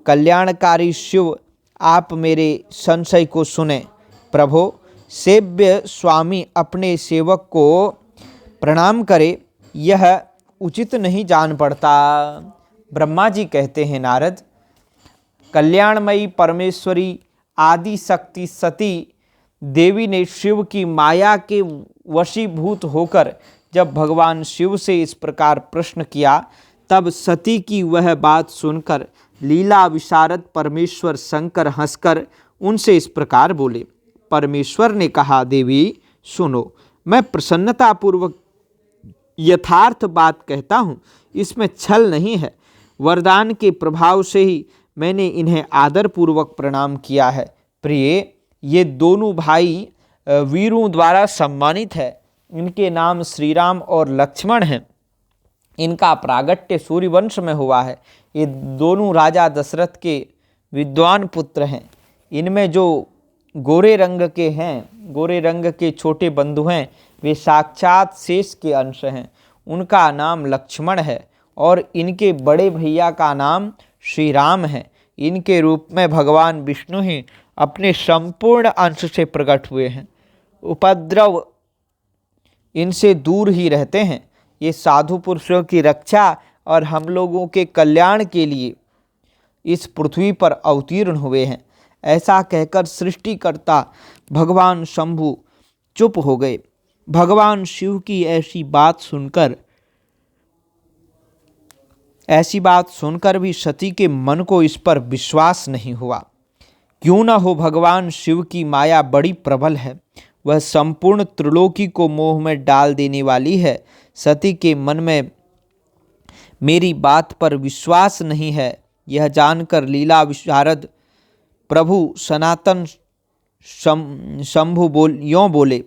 कल्याणकारी शिव, आप मेरे संशय को सुने। प्रभो, सेव्य स्वामी अपने सेवक को प्रणाम करे, यह उचित नहीं जान पड़ता। ब्रह्मा जी कहते हैं, नारद, कल्याणमयी परमेश्वरी आदि शक्ति सती देवी ने शिव की माया के वशीभूत होकर जब भगवान शिव से इस प्रकार प्रश्न किया, तब सती की वह बात सुनकर लीला विशारद परमेश्वर शंकर हंसकर उनसे इस प्रकार बोले। परमेश्वर ने कहा, देवी सुनो, मैं प्रसन्नतापूर्वक यथार्थ बात कहता हूँ, इसमें छल नहीं है। वरदान के प्रभाव से ही मैंने इन्हें आदरपूर्वक प्रणाम किया है। प्रिय, ये दोनों भाई वीरों द्वारा सम्मानित है। इनके नाम श्री राम और लक्ष्मण हैं। इनका प्रागट्य सूर्यवंश में हुआ है। ये दोनों राजा दशरथ के विद्वान पुत्र हैं। इनमें जो गोरे रंग के हैं, गोरे रंग के छोटे बंधु हैं, वे साक्षात शेष के अंश हैं। उनका नाम लक्ष्मण है और इनके बड़े भैया का नाम श्री राम है। इनके रूप में भगवान विष्णु ही अपने संपूर्ण अंश से प्रकट हुए हैं। उपद्रव इनसे दूर ही रहते हैं। ये साधु पुरुषों की रक्षा और हम लोगों के कल्याण के लिए इस पृथ्वी पर अवतीर्ण हुए हैं। ऐसा कहकर सृष्टिकर्ता भगवान शंभु चुप हो गए। भगवान शिव की ऐसी बात सुनकर भी सती के मन को इस पर विश्वास नहीं हुआ। क्यों न हो, भगवान शिव की माया बड़ी प्रबल है। वह संपूर्ण त्रिलोकी को मोह में डाल देने वाली है। सती के मन में मेरी बात पर विश्वास नहीं है, यह जानकर लीला विशारद प्रभु सनातन शंभु बोले।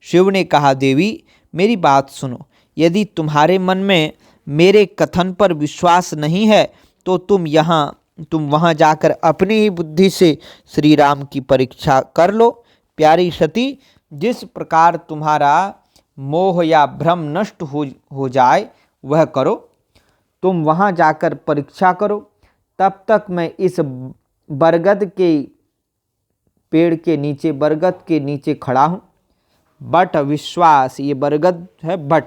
शिव ने कहा, देवी मेरी बात सुनो। यदि तुम्हारे मन में मेरे कथन पर विश्वास नहीं है तो तुम वहाँ जाकर अपनी ही बुद्धि से श्री राम की परीक्षा कर लो। प्यारी सती, जिस प्रकार तुम्हारा मोह या भ्रम नष्ट हो जाए वह करो। तुम वहाँ जाकर परीक्षा करो। तब तक मैं इस बरगद के पेड़ के नीचे, बरगद के नीचे खड़ा हूँ। बट विश्वास, ये बरगद है बट,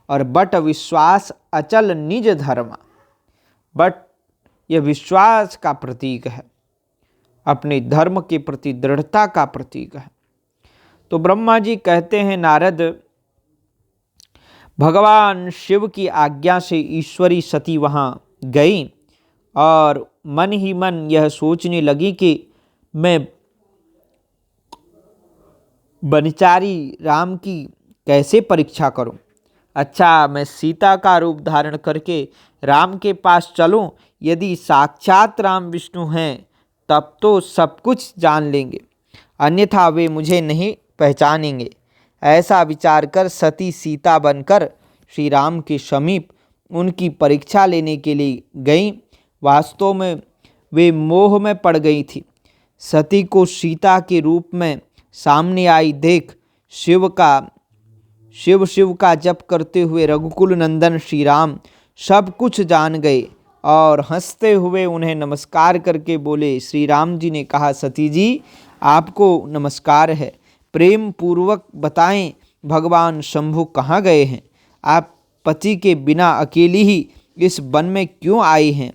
और बट विश्वास अचल निज धर्म। बट यह विश्वास का प्रतीक है, अपने धर्म के प्रति दृढ़ता का प्रतीक है। तो ब्रह्मा जी कहते हैं, नारद, भगवान शिव की आज्ञा से ईश्वरी सती वहाँ गई और मन ही मन यह सोचने लगी कि मैं बनचारी राम की कैसे परीक्षा करूं। अच्छा, मैं सीता का रूप धारण करके राम के पास चलूं। यदि साक्षात राम विष्णु हैं तब तो सब कुछ जान लेंगे, अन्यथा वे मुझे नहीं पहचानेंगे। ऐसा विचार कर सती सीता बनकर श्री राम के समीप उनकी परीक्षा लेने के लिए गईं। वास्तव में वे मोह में पड़ गई थी। सती को सीता के रूप में सामने आई देख शिव का जप करते हुए रघुकुल नंदन श्री राम सब कुछ जान गए और हंसते हुए उन्हें नमस्कार करके बोले। श्री राम जी ने कहा, सती जी, आपको नमस्कार है। प्रेम पूर्वक बताएं, भगवान शंभु कहाँ गए हैं? आप पति के बिना अकेली ही इस वन में क्यों आई हैं,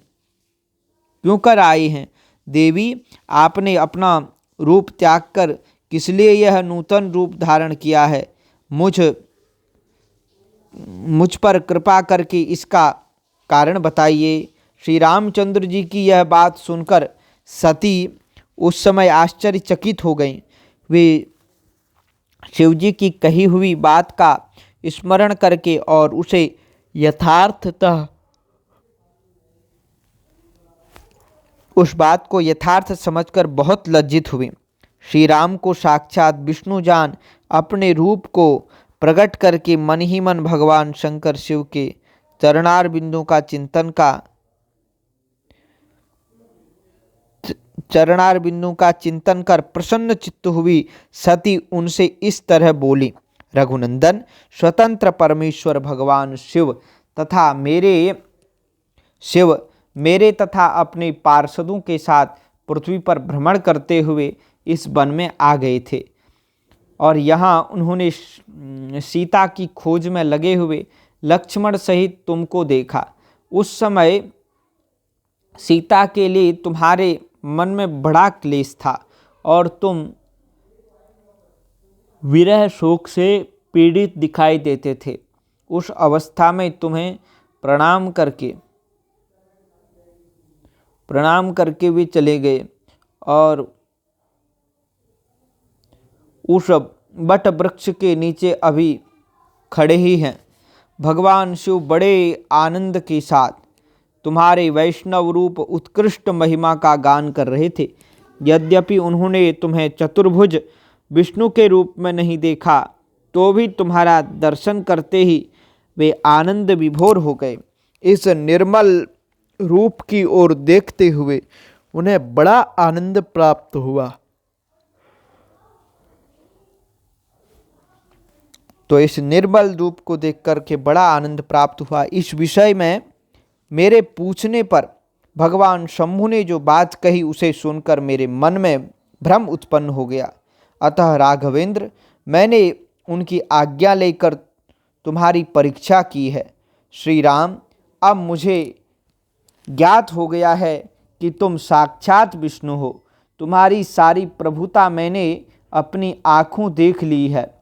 क्यों कर आई हैं? देवी, आपने अपना रूप त्याग कर किस लिए यह नूतन रूप धारण किया है? मुझ पर कृपा करके इसका कारण बताइए। श्री रामचंद्र जी की यह बात सुनकर सती उस समय आश्चर्यचकित हो गईं। वे शिवजी की कही हुई बात का स्मरण करके और उसे यथार्थतः उस बात को यथार्थ समझकर बहुत लज्जित हुई। श्री राम को साक्षात विष्णु जान अपने रूप को प्रकट करके मन ही मन भगवान शंकर शिव के चरणार बिंदु का चिंतन कर प्रसन्न चित्त हुई सती उनसे इस तरह बोली, रघुनंदन, स्वतंत्र परमेश्वर भगवान शिव मेरे तथा अपने पार्षदों के साथ पृथ्वी पर भ्रमण करते हुए इस वन में आ गए थे और यहाँ उन्होंने सीता की खोज में लगे हुए लक्ष्मण सहित तुमको देखा। उस समय सीता के लिए तुम्हारे मन में बड़ा क्लेश था और तुम विरह शोक से पीड़ित दिखाई देते थे। उस अवस्था में तुम्हें प्रणाम करके वे चले गए और उस बट वृक्ष के नीचे अभी खड़े ही हैं। भगवान शिव बड़े आनंद के साथ तुम्हारे वैष्णव रूप उत्कृष्ट महिमा का गान कर रहे थे। यद्यपि उन्होंने तुम्हें चतुर्भुज विष्णु के रूप में नहीं देखा, तो भी तुम्हारा दर्शन करते ही वे आनंद विभोर हो गए। इस निर्मल रूप की ओर देखते हुए उन्हें बड़ा आनंद प्राप्त हुआ। तो इस निर्मल रूप को देख करके बड़ा आनंद प्राप्त हुआ। इस विषय में मेरे पूछने पर भगवान शंभु ने जो बात कही उसे सुनकर मेरे मन में भ्रम उत्पन्न हो गया। अतः राघवेंद्र, मैंने उनकी आज्ञा लेकर तुम्हारी परीक्षा की है। श्री राम, अब मुझे ज्ञात हो गया है कि तुम साक्षात विष्णु हो। तुम्हारी सारी प्रभुता मैंने अपनी आँखों देख ली है।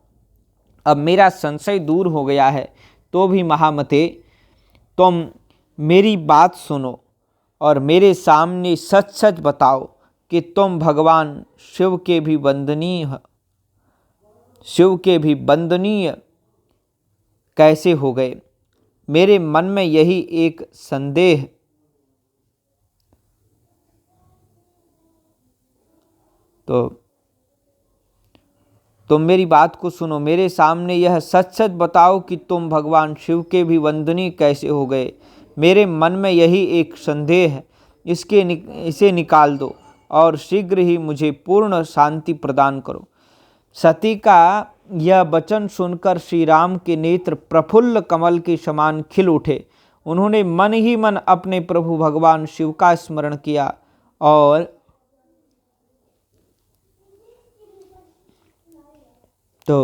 अब मेरा संशय दूर हो गया है। तो भी महामते, तुम मेरी बात सुनो और मेरे सामने सच सच बताओ कि तुम भगवान शिव के भी वंदनीय कैसे हो गए। मेरे मन में यही एक संदेह तो तुम मेरी बात को सुनो, मेरे सामने यह सच सच बताओ कि तुम भगवान शिव के भी वंदनीय कैसे हो गए। मेरे मन में यही एक संदेह है, इसे निकाल दो और शीघ्र ही मुझे पूर्ण शांति प्रदान करो। सती का यह वचन सुनकर श्री राम के नेत्र प्रफुल्ल कमल के समान खिल उठे। उन्होंने मन ही मन अपने प्रभु भगवान शिव का स्मरण किया और तो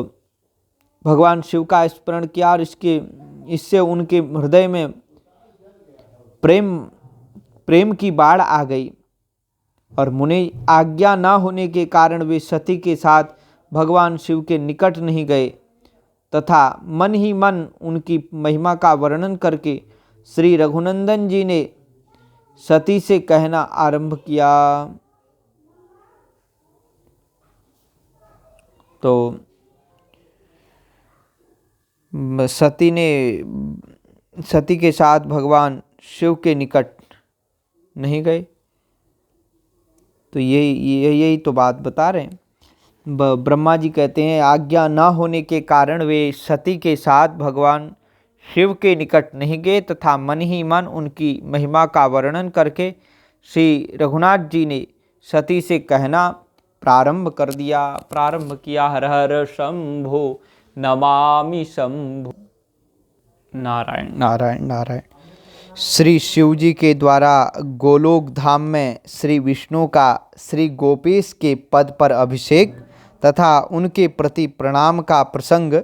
भगवान शिव का स्मरण किया और इससे उनके हृदय में प्रेम की बाढ़ आ गई और मुनि आज्ञा न होने के कारण वे सती के साथ भगवान शिव के निकट नहीं गए तथा मन ही मन उनकी महिमा का वर्णन करके श्री रघुनंदन जी ने सती से कहना आरंभ किया। तो सती के साथ भगवान शिव के निकट नहीं गए। तो यही तो बात बता रहे हैं। ब्रह्मा जी कहते हैं आज्ञा न होने के कारण वे सती के साथ भगवान शिव के निकट नहीं गए तथा मन ही मन उनकी महिमा का वर्णन करके श्री रघुनाथ जी ने सती से कहना प्रारंभ किया। हर हर शंभो नमामि शंभो। नारायण नारायण नारायण। श्री शिव जी के द्वारा गोलोक धाम में श्री विष्णु का श्री गोपेश के पद पर अभिषेक तथा उनके प्रति प्रणाम का प्रसंग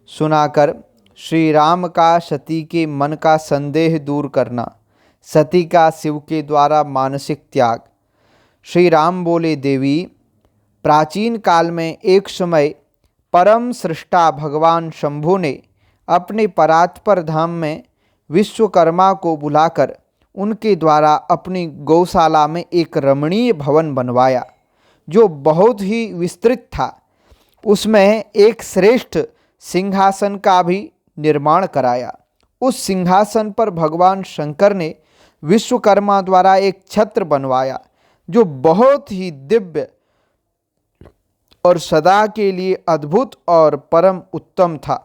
सुनाकर श्री राम का सती के मन का संदेह दूर करना, सती का शिव के द्वारा मानसिक त्याग। श्री राम बोले, देवी, प्राचीन काल में एक समय परम सृष्टा भगवान शंभु ने अपने परात्पर धाम में विश्वकर्मा को बुलाकर उनके द्वारा अपनी गौशाला में एक रमणीय भवन बनवाया जो बहुत ही विस्तृत था। उसमें एक श्रेष्ठ सिंहासन का भी निर्माण कराया। उस सिंहासन पर भगवान शंकर ने विश्वकर्मा द्वारा एक छत्र बनवाया जो बहुत ही दिव्य और सदा के लिए अद्भुत और परम उत्तम था।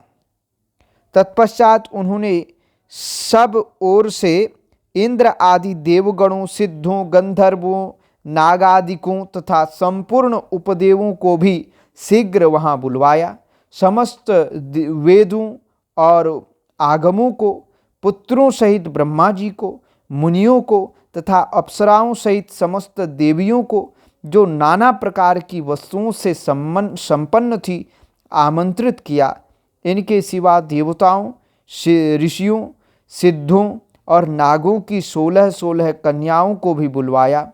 तत्पश्चात उन्होंने सब ओर से इंद्र आदि देवगणों, सिद्धों, गंधर्वों, नागादिकों तथा संपूर्ण उपदेवों को भी शीघ्र वहाँ बुलवाया। समस्त वेदों और आगमों को, पुत्रों सहित ब्रह्मा जी को, मुनियों को तथा अप्सराओं सहित समस्त देवियों को जो नाना प्रकार की वस्तुओं से संपन्न थी आमंत्रित किया। इनके सिवा देवताओं, ऋषियों, सिद्धों और नागों की 16 कन्याओं को भी बुलवाया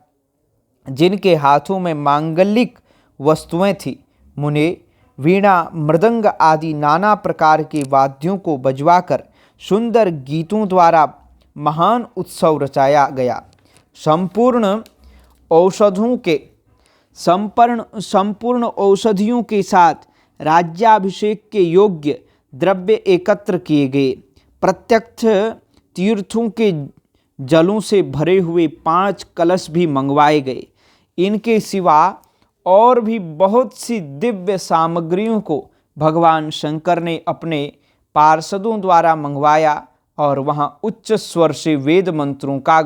जिनके हाथों में मांगलिक वस्तुएं थी। मुने वीणा, मृदंग आदि नाना प्रकार के वाद्यों को बजवाकर सुंदर गीतों द्वारा महान उत्सव रचाया गया। संपूर्ण औषधियों के साथ राज्याभिषेक के योग्य द्रव्य एकत्र किए गए। प्रत्यक्ष तीर्थों के जलों से भरे हुए 5 कलश भी मंगवाए गए। इनके सिवा और भी बहुत सी दिव्य सामग्रियों को भगवान शंकर ने अपने पार्षदों द्वारा मंगवाया और वहां उच्च स्वर से वेद मंत्रों का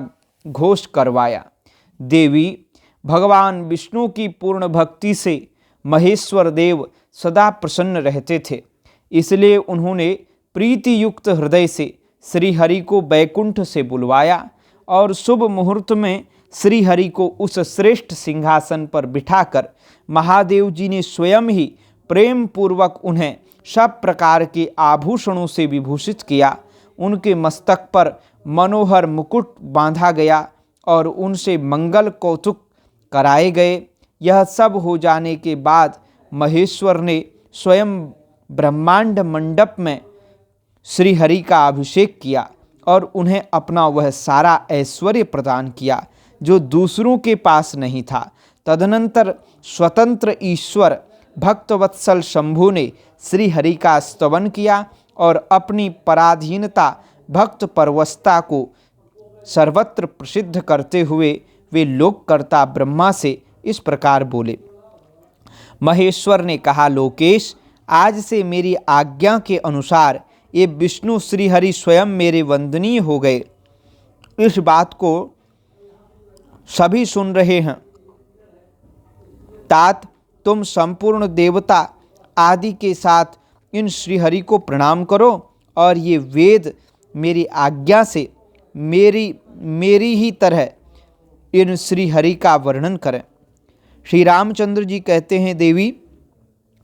घोष करवाया। देवी, भगवान विष्णु की पूर्ण भक्ति से महेश्वर देव सदा प्रसन्न रहते थे, इसलिए उन्होंने प्रीति युक्त हृदय से श्री हरि को बैकुंठ से बुलवाया और शुभ मुहूर्त में श्री हरि को उस श्रेष्ठ सिंहासन पर बिठाकर महादेव जी ने स्वयं ही प्रेम पूर्वक उन्हें सब प्रकार के आभूषणों से विभूषित किया। उनके मस्तक पर मनोहर मुकुट बांधा गया और उनसे मंगल कौतुक कराए गए। यह सब हो जाने के बाद महेश्वर ने स्वयं ब्रह्मांड मंडप में श्री हरि का अभिषेक किया और उन्हें अपना वह सारा ऐश्वर्य प्रदान किया जो दूसरों के पास नहीं था। तदनंतर स्वतंत्र ईश्वर भक्तवत्सल शंभु ने श्री हरि का स्तवन किया और अपनी पराधीनता, भक्त परवशता को सर्वत्र प्रसिद्ध करते हुए वे लोककर्ता ब्रह्मा से इस प्रकार बोले। महेश्वर ने कहा, लोकेश, आज से मेरी आज्ञा के अनुसार ये विष्णु श्री हरि स्वयं मेरे वंदनीय हो गए। इस बात को सभी सुन रहे हैं। तात, तुम संपूर्ण देवता आदि के साथ इन श्रीहरि को प्रणाम करो और ये वेद मेरी आज्ञा से मेरी ही तरह इन श्रीहरि का वर्णन करें। श्री रामचंद्र जी कहते हैं, देवी,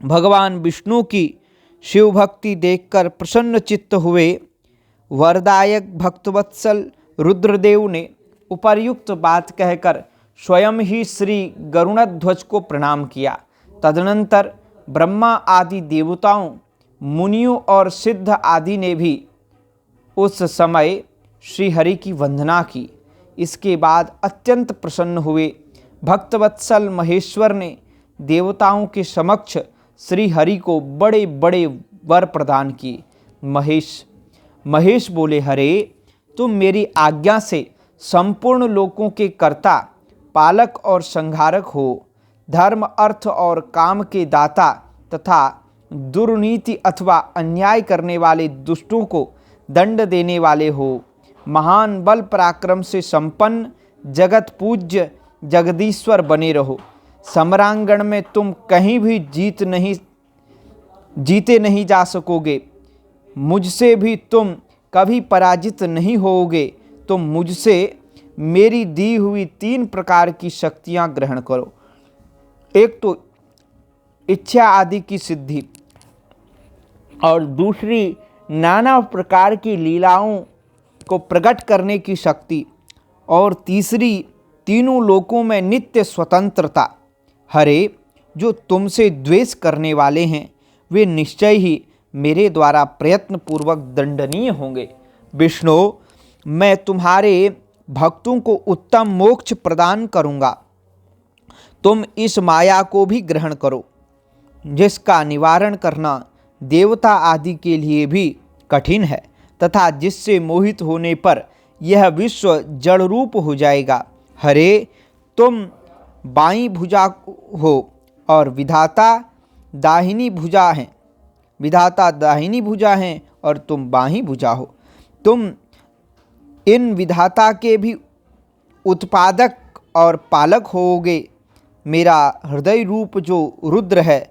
भगवान विष्णु की शिव भक्ति देखकर प्रसन्न चित्त हुए। वरदायक भक्तवत्सल रुद्रदेव ने उपर्युक्त बात कहकर स्वयं ही श्री गरुड़ध्वज को प्रणाम किया। तदनंतर ब्रह्मा आदि देवताओं, मुनियों और सिद्ध आदि ने भी उस समय श्री हरि की वंदना की। इसके बाद अत्यंत प्रसन्न हुए भक्तवत्सल महेश्वर ने देवताओं के समक्ष श्री हरि को बड़े बड़े वर प्रदान किए। महेश बोले, हरे तुम मेरी आज्ञा से संपूर्ण लोकों के कर्ता, पालक और संहारक हो। धर्म, अर्थ और काम के दाता तथा दुर्नीति अथवा अन्याय करने वाले दुष्टों को दंड देने वाले हो। महान बल पराक्रम से संपन्न जगत पूज्य जगदीश्वर बने रहो। समरांगण में तुम कहीं भी जीते नहीं जा सकोगे। मुझसे भी तुम कभी पराजित नहीं होगे। तुम मुझसे मेरी दी हुई 3 प्रकार की शक्तियां ग्रहण करो। एक तो इच्छा आदि की सिद्धि, और दूसरी नाना प्रकार की लीलाओं को प्रकट करने की शक्ति, और तीसरी तीनों लोकों में नित्य स्वतंत्रता। हरे, जो तुमसे द्वेष करने वाले हैं वे निश्चय ही मेरे द्वारा प्रयत्नपूर्वक दंडनीय होंगे। विष्णु, मैं तुम्हारे भक्तों को उत्तम मोक्ष प्रदान करूंगा। तुम इस माया को भी ग्रहण करो, जिसका निवारण करना देवता आदि के लिए भी कठिन है, तथा जिससे मोहित होने पर यह विश्व जड़ रूप हो जाएगा। हरे, तुम बाईं भुजा हो और विधाता दाहिनी भुजा हैं और तुम बाईं भुजा हो। तुम इन विधाता के भी उत्पादक और पालक होोगे। मेरा हृदय रूप जो रुद्र है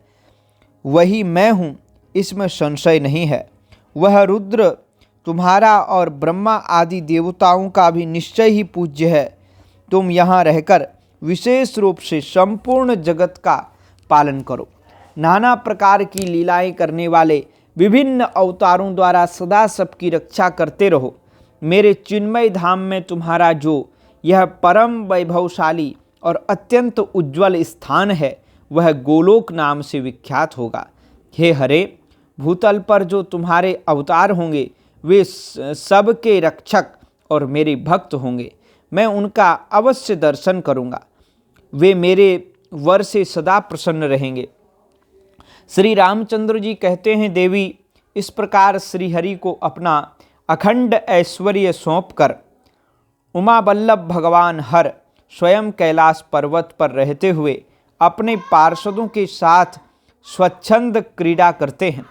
वही मैं हूँ, इसमें संशय नहीं है। वह रुद्र तुम्हारा और ब्रह्मा आदि देवताओं का भी निश्चय ही पूज्य है। तुम यहाँ रहकर विशेष रूप से संपूर्ण जगत का पालन करो। नाना प्रकार की लीलाएं करने वाले विभिन्न अवतारों द्वारा सदा सबकी रक्षा करते रहो। मेरे चिन्मय धाम में तुम्हारा जो यह परम वैभवशाली और अत्यंत उज्ज्वल स्थान है वह गोलोक नाम से विख्यात होगा। हे हरे, भूतल पर जो तुम्हारे अवतार होंगे वे सबके रक्षक और मेरे भक्त होंगे। मैं उनका अवश्य दर्शन करूंगा। वे मेरे वर से सदा प्रसन्न रहेंगे। श्री रामचंद्र जी कहते हैं, देवी, इस प्रकार श्री हरि को अपना अखंड ऐश्वर्य सौंपकर उमा वल्लभ भगवान हर स्वयं कैलाश पर्वत पर रहते हुए अपने पार्षदों के साथ स्वच्छंद क्रीड़ा करते हैं।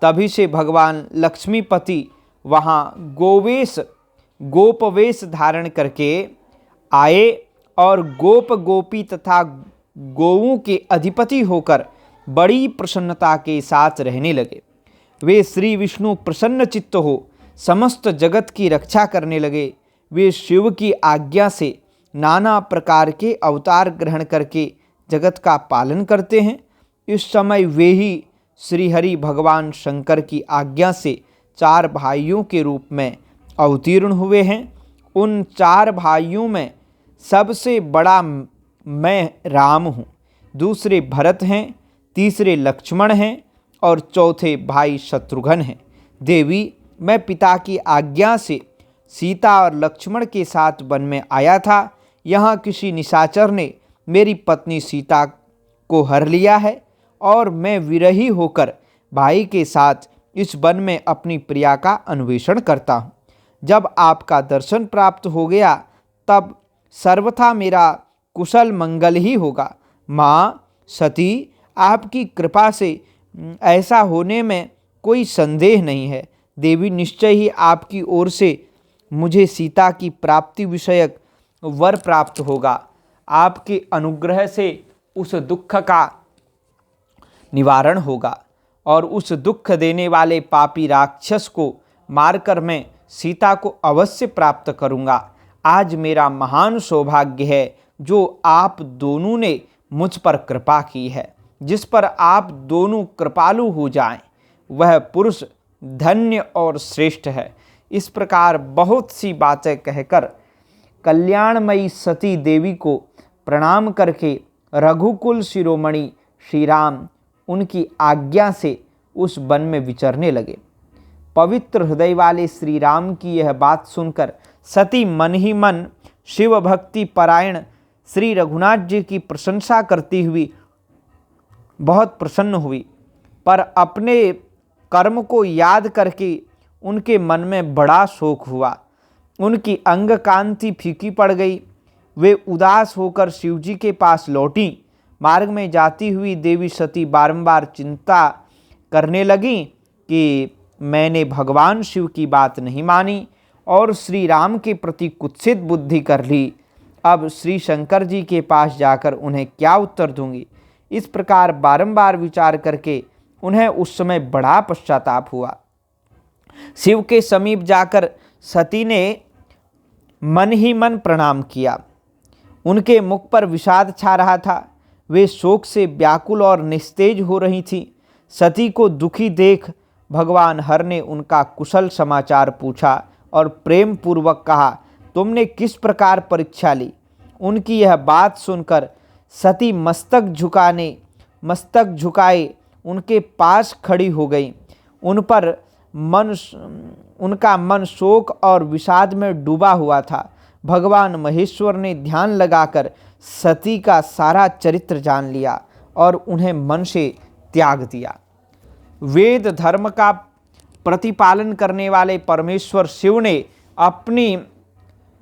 तभी से भगवान लक्ष्मीपति वहाँ गोपवेश धारण करके आए और गोप गोपी तथा गोवों के अधिपति होकर बड़ी प्रसन्नता के साथ रहने लगे। वे श्री विष्णु प्रसन्न चित्त हो समस्त जगत की रक्षा करने लगे। वे शिव की आज्ञा से नाना प्रकार के अवतार ग्रहण करके जगत का पालन करते हैं। इस समय वे ही श्री हरि भगवान शंकर की आज्ञा से 4 भाइयों के रूप में अवतीर्ण हुए हैं। उन 4 भाइयों में सबसे बड़ा मैं राम हूँ, दूसरे भरत हैं, तीसरे लक्ष्मण हैं और चौथे भाई शत्रुघ्न हैं। देवी, मैं पिता की आज्ञा से सीता और लक्ष्मण के साथ वन में आया था। यहाँ किसी निशाचर ने मेरी पत्नी सीता को हर लिया है और मैं विरही होकर भाई के साथ इस वन में अपनी प्रिया का अन्वेषण करता हूँ। जब आपका दर्शन प्राप्त हो गया तब सर्वथा मेरा कुशल मंगल ही होगा। माँ सती, आपकी कृपा से ऐसा होने में कोई संदेह नहीं है। देवी, निश्चय ही आपकी ओर से मुझे सीता की प्राप्ति विषयक वर प्राप्त होगा। आपके अनुग्रह से उस दुख का निवारण होगा और उस दुख देने वाले पापी राक्षस को मारकर मैं सीता को अवश्य प्राप्त करूंगा। आज मेरा महान सौभाग्य है जो आप दोनों ने मुझ पर कृपा की है। जिस पर आप दोनों कृपालु हो जाएं, वह पुरुष धन्य और श्रेष्ठ है। इस प्रकार बहुत सी बातें कहकर कल्याणमयी सती देवी को प्रणाम करके रघुकुल शिरोमणि श्री राम उनकी आज्ञा से उस वन में विचरने लगे। पवित्र हृदय वाले श्री राम की यह बात सुनकर सती मन ही मन शिव भक्ति परायण श्री रघुनाथ जी की प्रशंसा करती हुई बहुत प्रसन्न हुई, पर अपने कर्म को याद करके उनके मन में बड़ा शोक हुआ। उनकी अंग कांति फीकी पड़ गई। वे उदास होकर शिवजी के पास लौटी। मार्ग में जाती हुई देवी सती बारंबार चिंता करने लगी कि मैंने भगवान शिव की बात नहीं मानी और श्री राम के प्रति कुत्सित बुद्धि कर ली। अब श्री शंकर जी के पास जाकर उन्हें क्या उत्तर दूंगी। इस प्रकार बारंबार विचार करके उन्हें उस समय बड़ा पश्चाताप हुआ। शिव के समीप जाकर सती ने मन ही मन प्रणाम किया। उनके मुख पर विषाद छा रहा था। वे शोक से व्याकुल और निस्तेज हो रही थीं। सती को दुखी देख भगवान हर ने उनका कुशल समाचार पूछा और प्रेम पूर्वक कहा, तुमने किस प्रकार परीक्षा ली। उनकी यह बात सुनकर सती मस्तक झुकाए उनके पास खड़ी हो गई। उनका मन शोक और विषाद में डूबा हुआ था। भगवान महेश्वर ने ध्यान लगाकर सती का सारा चरित्र जान लिया और उन्हें मन से त्याग दिया। वेद धर्म का प्रतिपालन करने वाले परमेश्वर शिव ने अपनी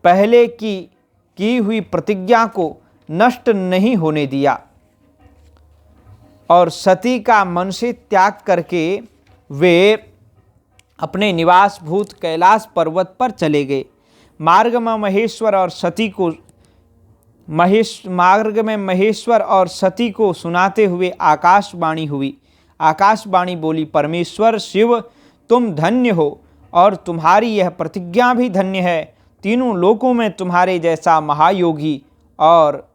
पहले की हुई प्रतिज्ञा को नष्ट नहीं होने दिया और सती का मन से त्याग करके वे अपने निवास भूत कैलाश पर्वत पर चले गए। मार्ग में महेश्वर और सती को सुनाते हुए आकाशवाणी हुई। आकाशवाणी बोली, परमेश्वर शिव तुम धन्य हो और तुम्हारी यह प्रतिज्ञा भी धन्य है। तीनों लोकों में तुम्हारे जैसा महायोगी और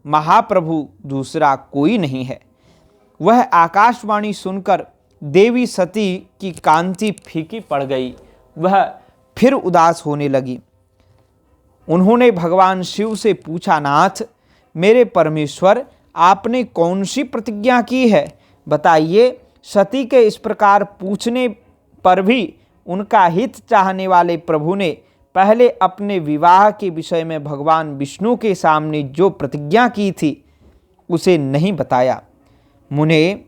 महाप्रभु दूसरा कोई नहीं है। वह आकाशवाणी सुनकर देवी सती की कांति फीकी पड़ गई। वह फिर उदास होने लगी। उन्होंने भगवान शिव से पूछा, नाथ मेरे परमेश्वर, आपने कौन सी प्रतिज्ञा की है, बताइए। सती के इस प्रकार पूछने पर भी उनका हित चाहने वाले प्रभु ने पहले अपने विवाह के विषय में भगवान विष्णु के सामने जो प्रतिज्ञा की थी उसे नहीं बताया। मुने,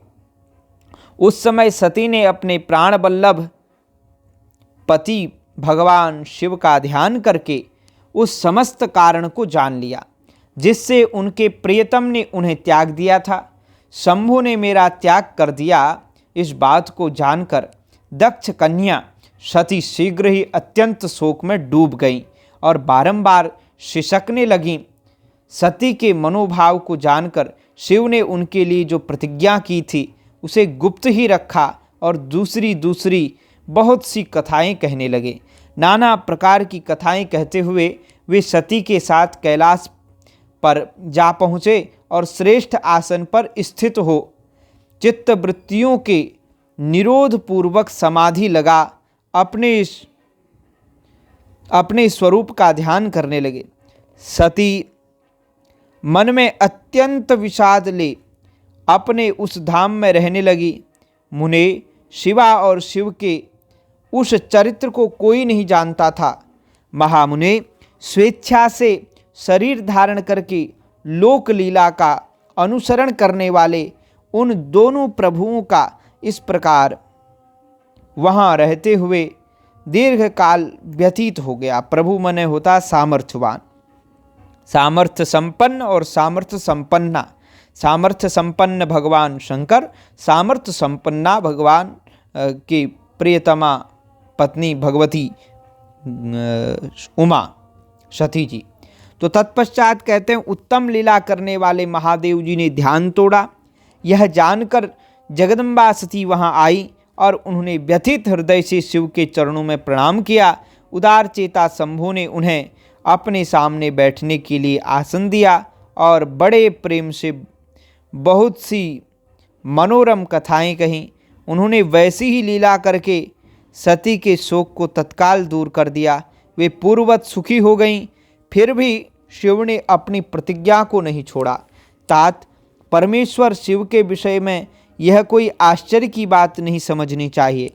उस समय सती ने अपने प्राण वल्लभ पति भगवान शिव का ध्यान करके उस समस्त कारण को जान लिया जिससे उनके प्रियतम ने उन्हें त्याग दिया था। शंभु ने मेरा त्याग कर दिया, इस बात को जानकर दक्ष कन्या सती शीघ्र ही अत्यंत शोक में डूब गई और बारंबार सिसकने लगीं। सती के मनोभाव को जानकर शिव ने उनके लिए जो प्रतिज्ञा की थी उसे गुप्त ही रखा और दूसरी बहुत सी कथाएं कहने लगे। नाना प्रकार की कथाएं कहते हुए वे सती के साथ कैलाश पर जा पहुँचे और श्रेष्ठ आसन पर स्थित हो चित्तवृत्तियों के निरोध पूर्वक समाधि लगा अपने स्वरूप का ध्यान करने लगे। सती मन में अत्यंत विषाद ले अपने उस धाम में रहने लगी। मुने, शिवा और शिव के उस चरित्र को कोई नहीं जानता था। महामुने, स्वेच्छा से शरीर धारण करके लोक लीला का अनुसरण करने वाले उन दोनों प्रभुओं का इस प्रकार वहाँ रहते हुए दीर्घ काल व्यतीत हो गया। प्रभु मने होता सामर्थ्यवान, सामर्थ्य संपन्न और सामर्थ्य संपन्ना। सामर्थ्य संपन्न भगवान शंकर, सामर्थ्य संपन्ना भगवान की प्रियतमा पत्नी भगवती उमा सती जी। तो तत्पश्चात कहते हैं, उत्तम लीला करने वाले महादेव जी ने ध्यान तोड़ा। यह जानकर जगदम्बा सती वहाँ आई और उन्होंने व्यथित हृदय से शिव के चरणों में प्रणाम किया। उदार चेता शंभु ने उन्हें अपने सामने बैठने के लिए आसन दिया और बड़े प्रेम से बहुत सी मनोरम कथाएं कहीं। उन्होंने वैसी ही लीला करके सती के शोक को तत्काल दूर कर दिया। वे पूर्ववत सुखी हो गईं। फिर भी शिव ने अपनी प्रतिज्ञा को नहीं छोड़ा। तात परमेश्वर शिव के विषय में यह कोई आश्चर्य की बात नहीं समझनी चाहिए।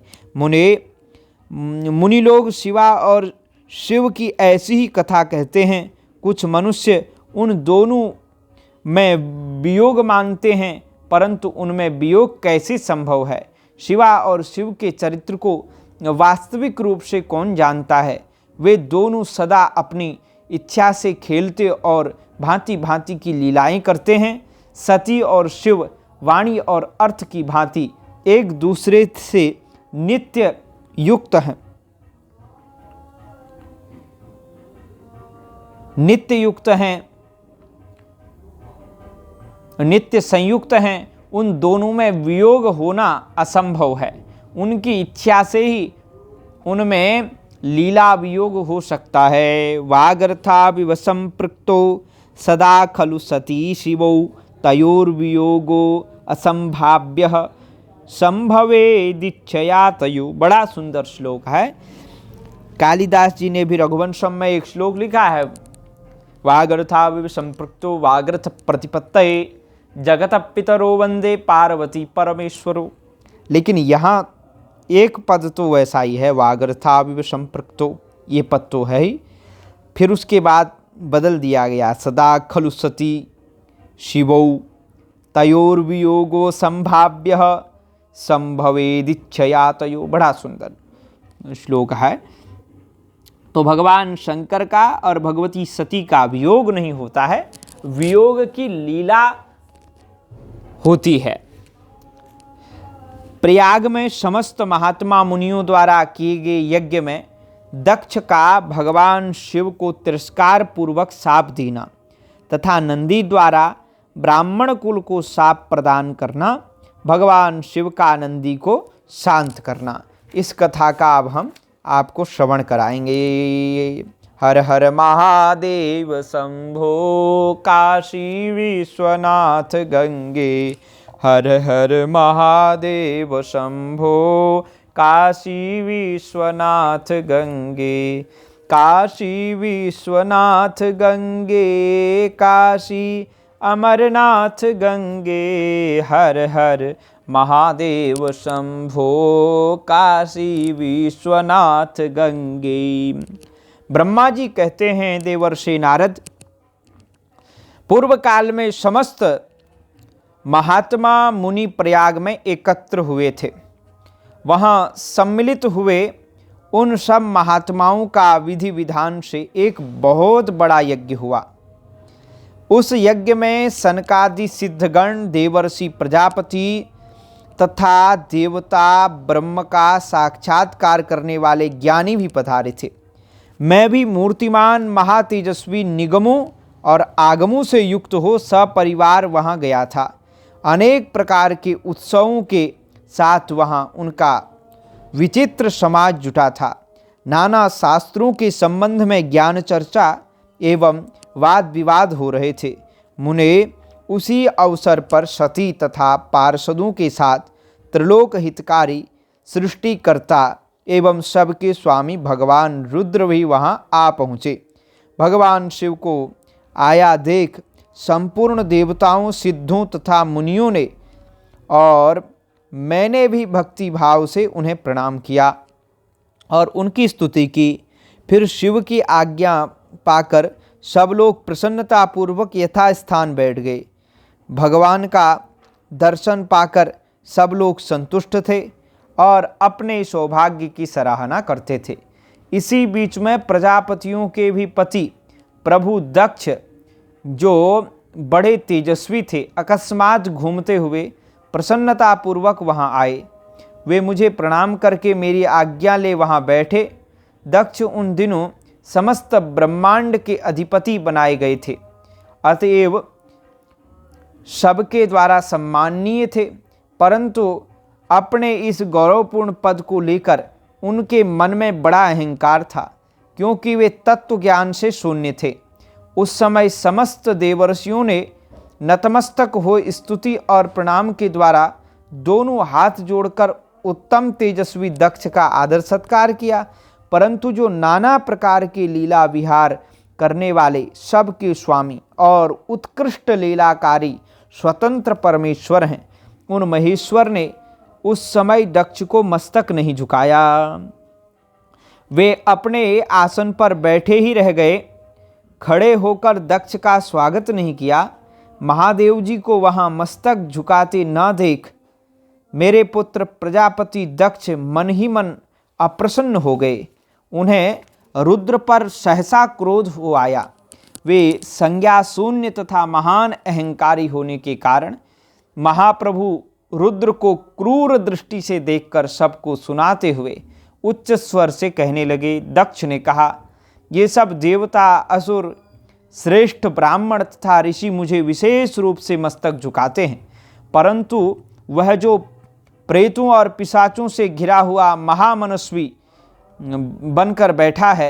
मुनि लोग शिवा और शिव की ऐसी ही कथा कहते हैं। कुछ मनुष्य उन दोनों में वियोग मानते हैं, परंतु उनमें वियोग कैसे संभव है? शिवा और शिव के चरित्र को वास्तविक रूप से कौन जानता है? वे दोनों सदा अपनी इच्छा से खेलते और भांति भांति की लीलाएं करते हैं। सती और शिव वाणी और अर्थ की भांति एक दूसरे से नित्य युक्त हैं, नित्य संयुक्त हैं। उन दोनों में वियोग होना असंभव है। उनकी इच्छा से ही उनमें लीला वियोग हो सकता है। वागर्था विवशं पृक्तो सदा खलु सती शिवौ तयोर्वियोगो असंभाव्यः संभवेदिच्छया तयो। बड़ा सुंदर श्लोक है। कालिदास जी ने भी रघुवंशम में एक श्लोक लिखा है, वागर्था विवशं पृक्तो वागर्थ प्रतिपत्तये जगत पितरो वंदे पार्वती परमेश्वरो। लेकिन यहाँ एक पद तो वैसा ही है, वागर्था विवशं पृक्तो, ये पद तो है ही। फिर उसके बाद बदल दिया गया, सदा खलु सती शिवौ तयोर्वियोगो संभाव्यः संभवेदिच्छया तयो। बड़ा सुंदर श्लोक है। तो भगवान शंकर का और भगवती सती का वियोग नहीं होता है, वियोग की लीला होती है। प्रयाग में समस्त महात्मा मुनियों द्वारा किए गए यज्ञ में दक्ष का भगवान शिव को तिरस्कार पूर्वक शाप देना तथा नंदी द्वारा ब्राह्मण कुल को शाप प्रदान करना, भगवान शिव का नंदी को शांत करना, इस कथा का अब हम आपको श्रवण कराएंगे। हर हर महादेव शंभो काशी विश्वनाथ गंगे। हर हर महादेव शंभो काशी विश्वनाथ गंगे। काशी विश्वनाथ गंगे काशी अमरनाथ गंगे। हर हर महादेव शंभो काशी विश्वनाथ गंगे। ब्रह्मा जी कहते हैं, देवर्षि नारद, पूर्व काल में समस्त महात्मा मुनि प्रयाग में एकत्र हुए थे। वहाँ सम्मिलित हुए उन सब महात्माओं का विधि विधान से एक बहुत बड़ा यज्ञ हुआ। उस यज्ञ में सनकादि सिद्धगण, देवर्षि प्रजापति तथा देवता ब्रह्म का साक्षात्कार करने वाले ज्ञानी भी पधारे थे। मैं भी मूर्तिमान महातेजस्वी निगमों और आगमों से युक्त हो सपरिवार वहाँ गया था। अनेक प्रकार के उत्सवों के साथ वहाँ उनका विचित्र समाज जुटा था। नाना शास्त्रों के संबंध में ज्ञान चर्चा एवं वाद विवाद हो रहे थे। मुने उसी अवसर पर सती तथा पार्षदों के साथ त्रिलोक हितकारी सृष्टिकर्ता एवं सबके स्वामी भगवान रुद्र भी वहाँ आ पहुँचे। भगवान शिव को आया देख संपूर्ण देवताओं, सिद्धों तथा मुनियों ने और मैंने भी भक्ति भाव से उन्हें प्रणाम किया और उनकी स्तुति की। फिर शिव की आज्ञा पाकर सब लोग प्रसन्नतापूर्वक यथास्थान बैठ गए। भगवान का दर्शन पाकर सब लोग संतुष्ट थे और अपने सौभाग्य की सराहना करते थे। इसी बीच में प्रजापतियों के भी पति प्रभु दक्ष, जो बड़े तेजस्वी थे, अकस्मात घूमते हुए प्रसन्नतापूर्वक वहाँ आए। वे मुझे प्रणाम करके मेरी आज्ञा ले वहाँ बैठे। दक्ष उन दिनों समस्त ब्रह्मांड के अधिपति बनाए गए थे, अतएव सबके द्वारा सम्माननीय थे, परंतु अपने इस गौरवपूर्ण पद को लेकर उनके मन में बड़ा अहंकार था, क्योंकि वे तत्व ज्ञान से शून्य थे। उस समय समस्त देवर्षियों ने नतमस्तक हो स्तुति और प्रणाम के द्वारा दोनों हाथ जोड़कर उत्तम तेजस्वी दक्ष का आदर सत्कार किया। परंतु जो नाना प्रकार के लीला विहार करने वाले सबके स्वामी और उत्कृष्ट लीलाकारी स्वतंत्र परमेश्वर हैं, उन महेश्वर ने उस समय दक्ष को मस्तक नहीं झुकाया। वे अपने आसन पर बैठे ही रह गए, खड़े होकर दक्ष का स्वागत नहीं किया। महादेव जी को वहाँ मस्तक झुकाते न देख मेरे पुत्र प्रजापति दक्ष मन ही मन अप्रसन्न हो गए। उन्हें रुद्र पर सहसा क्रोध हो आया। वे संज्ञा शून्य तथा महान अहंकारी होने के कारण महाप्रभु रुद्र को क्रूर दृष्टि से देखकर सबको सुनाते हुए उच्च स्वर से कहने लगे। दक्ष ने कहा, ये सब देवता, असुर, श्रेष्ठ ब्राह्मण तथा ऋषि मुझे विशेष रूप से मस्तक झुकाते हैं, परंतु वह जो प्रेतों और पिशाचों से घिरा हुआ महामनस्वी बनकर बैठा है,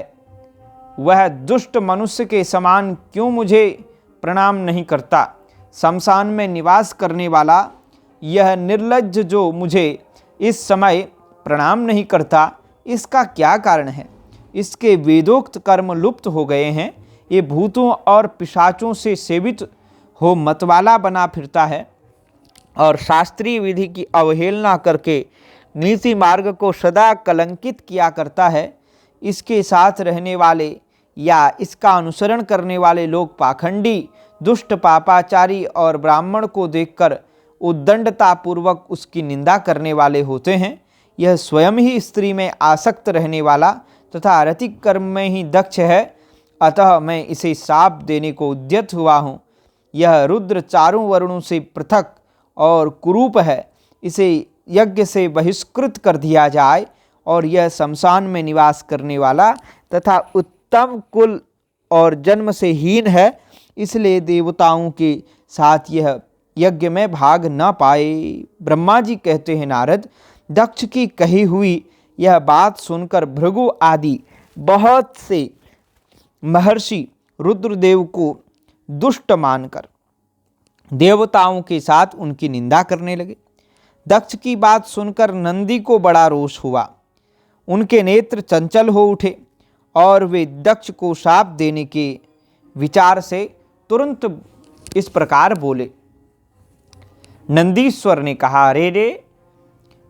वह दुष्ट मनुष्य के समान क्यों मुझे प्रणाम नहीं करता? शमशान में निवास करने वाला यह निर्लज्ज जो मुझे इस समय प्रणाम नहीं करता, इसका क्या कारण है? इसके वेदोक्त कर्म लुप्त हो गए हैं। ये भूतों और पिशाचों से सेवित हो मतवाला बना फिरता है और शास्त्रीय विधि की अवहेलना करके नीति मार्ग को सदा कलंकित किया करता है। इसके साथ रहने वाले या इसका अनुसरण करने वाले लोग पाखंडी, दुष्ट, पापाचारी और ब्राह्मण को देखकर उद्दंडतापूर्वक उसकी निंदा करने वाले होते हैं। यह स्वयं ही स्त्री में आसक्त रहने वाला तथा रतिक कर्म में ही दक्ष है, अतः मैं इसे शाप देने को उद्यत हुआ हूँ। यह रुद्र चारों वर्णों से पृथक और कुरूप है, इसे यज्ञ से बहिष्कृत कर दिया जाए। और यह शमशान में निवास करने वाला तथा उत्तम कुल और जन्म से हीन है, इसलिए देवताओं के साथ यह यज्ञ में भाग न पाए। ब्रह्मा जी कहते हैं, नारद, दक्ष की कही हुई यह बात सुनकर भृगु आदि बहुत से महर्षि रुद्रदेव को दुष्ट मानकर देवताओं के साथ उनकी निंदा करने लगे। दक्ष की बात सुनकर नंदी को बड़ा रोष हुआ। उनके नेत्र चंचल हो उठे और वे दक्ष को शाप देने के विचार से तुरंत इस प्रकार बोले। नंदीश्वर ने कहा, अरे रे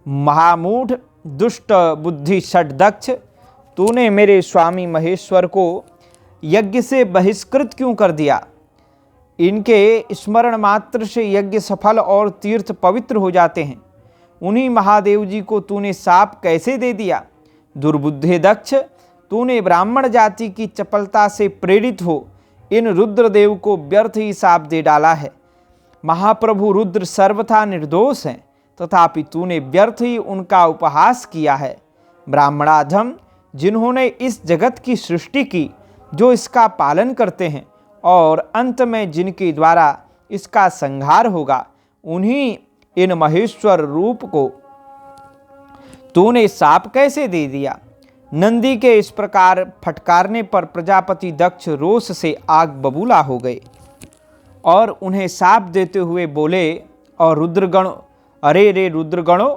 महामूढ़, दुष्ट बुद्धि षट दक्ष, तूने मेरे स्वामी महेश्वर को यज्ञ से बहिष्कृत क्यों कर दिया? इनके स्मरण मात्र से यज्ञ सफल और तीर्थ पवित्र हो जाते हैं। उन्हीं महादेव जी को तूने शाप कैसे दे दिया? दुर्बुद्धे दक्ष, तूने ब्राह्मण जाति की चपलता से प्रेरित हो इन रुद्रदेव को व्यर्थ ही शाप दे डाला है। महाप्रभु रुद्र सर्वथा निर्दोष हैं, तथापि तूने व्यर्थ ही उनका उपहास किया है। ब्राह्मणाधम, जिन्होंने इस जगत की सृष्टि की, जो इसका पालन करते हैं और अंत में जिनके द्वारा इसका संहार होगा, उन्हीं इन महेश्वर रूप को तूने शाप कैसे दे दिया? नंदी के इस प्रकार फटकारने पर प्रजापति दक्ष रोष से आग बबूला हो गए और उन्हें शाप देते हुए बोले, और रुद्रगण, अरे रे रुद्रगणों,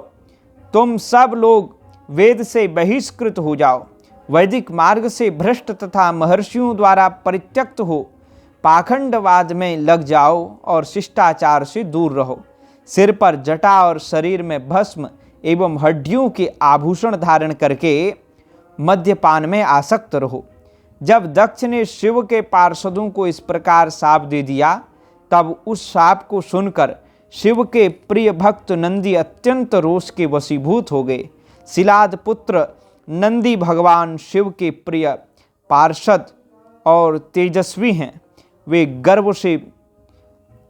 तुम सब लोग वेद से बहिष्कृत हो जाओ, वैदिक मार्ग से भ्रष्ट तथा महर्षियों द्वारा परित्यक्त हो पाखंडवाद में लग जाओ और शिष्टाचार से दूर रहो। सिर पर जटा और शरीर में भस्म एवं हड्डियों के आभूषण धारण करके मद्यपान में आसक्त रहो। जब दक्ष ने शिव के पार्षदों को इस प्रकार शाप दे दिया, तब उस शाप को सुनकर शिव के प्रिय भक्त नंदी अत्यंत रोष के वशीभूत हो गए। शिलाद पुत्र नंदी भगवान शिव के प्रिय पार्षद और तेजस्वी हैं। वे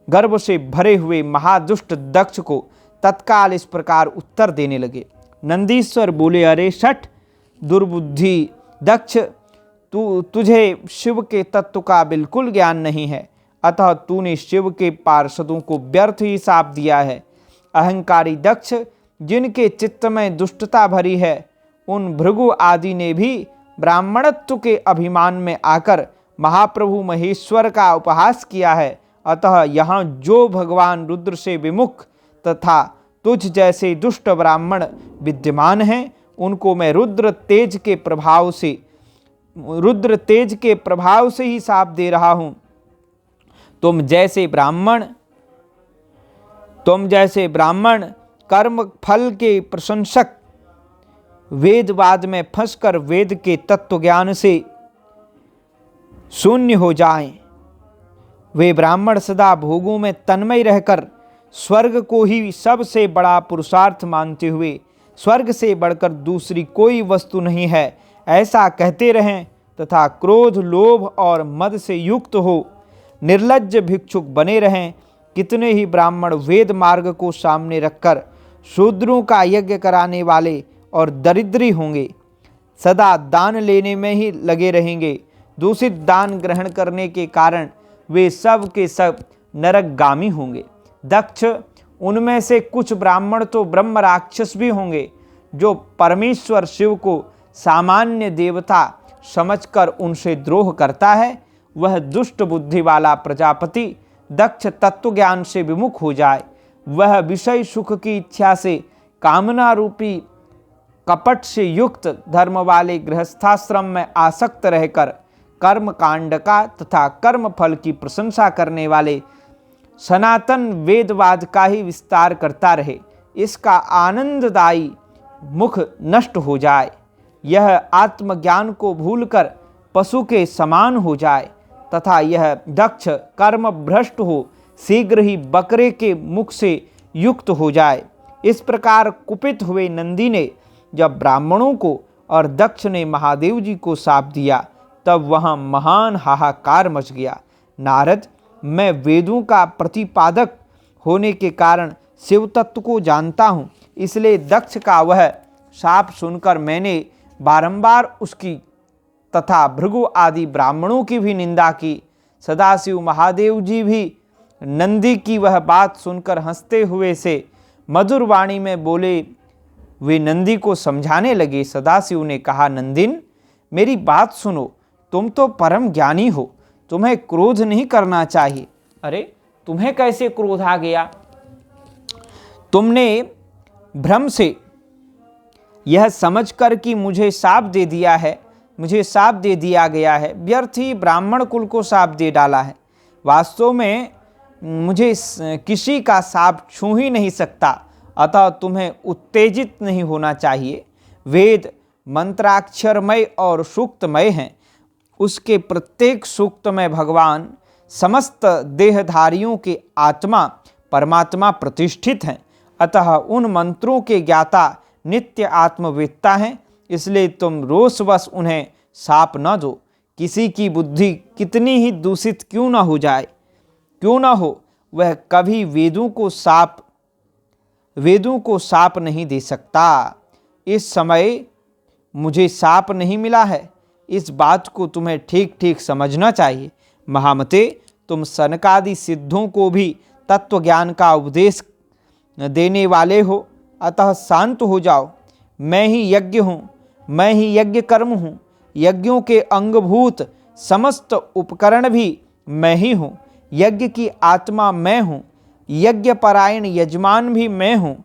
गर्व से भरे हुए महादुष्ट दक्ष को तत्काल इस प्रकार उत्तर देने लगे। नंदीश्वर बोले, अरे शठ दुर्बुद्धि दक्ष, तुझे शिव के तत्व का बिल्कुल ज्ञान नहीं है, अतः तूने शिव के पार्षदों को व्यर्थ ही शाप दिया है। अहंकारी दक्ष, जिनके चित्त में दुष्टता भरी है, उन भृगु आदि ने भी ब्राह्मणत्व के अभिमान में आकर महाप्रभु महेश्वर का उपहास किया है अतः यहाँ जो भगवान रुद्र से विमुख तथा तुझ जैसे दुष्ट ब्राह्मण विद्यमान हैं, उनको मैं रुद्र तेज के प्रभाव से ही शाप दे रहा हूँ। तुम जैसे ब्राह्मण कर्म फल के प्रशंसक वेदवाद में फंसकर वेद के तत्व ज्ञान से शून्य हो जाएं। वे ब्राह्मण सदा भोगों में तन्मय रहकर स्वर्ग को ही सबसे बड़ा पुरुषार्थ मानते हुए स्वर्ग से बढ़कर दूसरी कोई वस्तु नहीं है ऐसा कहते रहें तथा क्रोध, लोभ और मद से युक्त हो निर्लज्ज भिक्षुक बने रहें। कितने ही ब्राह्मण वेद मार्ग को सामने रखकर शूद्रों का यज्ञ कराने वाले और दरिद्री होंगे, सदा दान लेने में ही लगे रहेंगे। दूषित दान ग्रहण करने के कारण वे सब के सब नरकगामी होंगे। दक्ष, उनमें से कुछ ब्राह्मण तो ब्रह्म राक्षस भी होंगे, जो परमेश्वर शिव को सामान्य देवता समझकर उनसे द्रोह करता है। वह दुष्ट बुद्धि वाला प्रजापति दक्ष तत्व ज्ञान से विमुख हो जाए। वह विषय सुख की इच्छा से कामना रूपी कपट से युक्त धर्म वाले गृहस्थाश्रम में आसक्त रहकर कर्म कांड का तथा कर्म फल की प्रशंसा करने वाले सनातन वेदवाद का ही विस्तार करता रहे। इसका आनंददायी मुख नष्ट हो जाए। यह आत्मज्ञान को भूलकर पशु के समान हो जाए तथा यह दक्ष कर्म भ्रष्ट हो शीघ्र ही बकरे के मुख से युक्त हो जाए। इस प्रकार कुपित हुए नंदी ने जब ब्राह्मणों को और दक्ष ने महादेव जी को शाप दिया, तब वहाँ महान हाहाकार मच गया। नारद, मैं वेदों का प्रतिपादक होने के कारण शिव तत्व को जानता हूँ, इसलिए दक्ष का वह शाप सुनकर मैंने बारंबार उसकी तथा भृगु आदि ब्राह्मणों की भी निंदा की। सदाशिव महादेव जी भी नंदी की वह बात सुनकर हंसते हुए से मधुर वाणी में बोले। वे नंदी को समझाने लगे। सदाशिव ने कहा, नंदिन, मेरी बात सुनो, तुम तो परम ज्ञानी हो, तुम्हें क्रोध नहीं करना चाहिए। अरे, तुम्हें कैसे क्रोध आ गया? तुमने भ्रम से यह समझकर कि मुझे शाप दे दिया गया है, व्यर्थ ही ब्राह्मण कुल को शाप दे डाला है। वास्तव में मुझे किसी का शाप छू ही नहीं सकता, अतः तुम्हें उत्तेजित नहीं होना चाहिए। वेद मंत्राक्षरमय और सूक्तमय हैं। उसके प्रत्येक सूक्त में भगवान समस्त देहधारियों के आत्मा परमात्मा प्रतिष्ठित हैं। अतः उन मंत्रों के ज्ञाता नित्य आत्मवेत्ता हैं, इसलिए तुम रोषवश उन्हें शाप न दो। किसी की बुद्धि कितनी ही दूषित क्यों न हो, वह कभी वेदों को शाप नहीं दे सकता। इस समय मुझे शाप नहीं मिला है, इस बात को तुम्हें ठीक ठीक समझना चाहिए। महामते, तुम सनकादि सिद्धों को भी तत्व ज्ञान का उपदेश देने वाले हो, अतः शांत हो जाओ। मैं ही यज्ञ हूँ, मैं ही यज्ञ कर्म हूँ। यज्ञों के अंगभूत समस्त उपकरण भी मैं ही हूँ। यज्ञ की आत्मा मैं हूँ। यज्ञ परायण यजमान भी मैं हूँ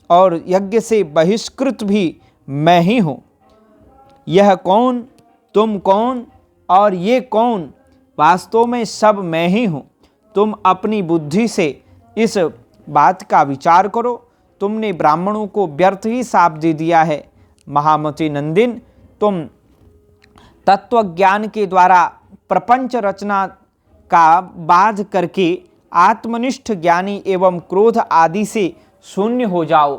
और यज्ञ से बहिष्कृत भी मैं ही हूँ। यह कौन, तुम कौन और ये कौन, वास्तव में सब मैं ही हूँ। तुम अपनी बुद्धि से इस बात का विचार करो। तुमने ब्राह्मणों को व्यर्थ ही शाप दे दिया है। महामती नंदिन, तुम तत्व ज्ञान के द्वारा प्रपंच रचना का बाध करके आत्मनिष्ठ ज्ञानी एवं क्रोध आदि से शून्य हो जाओ।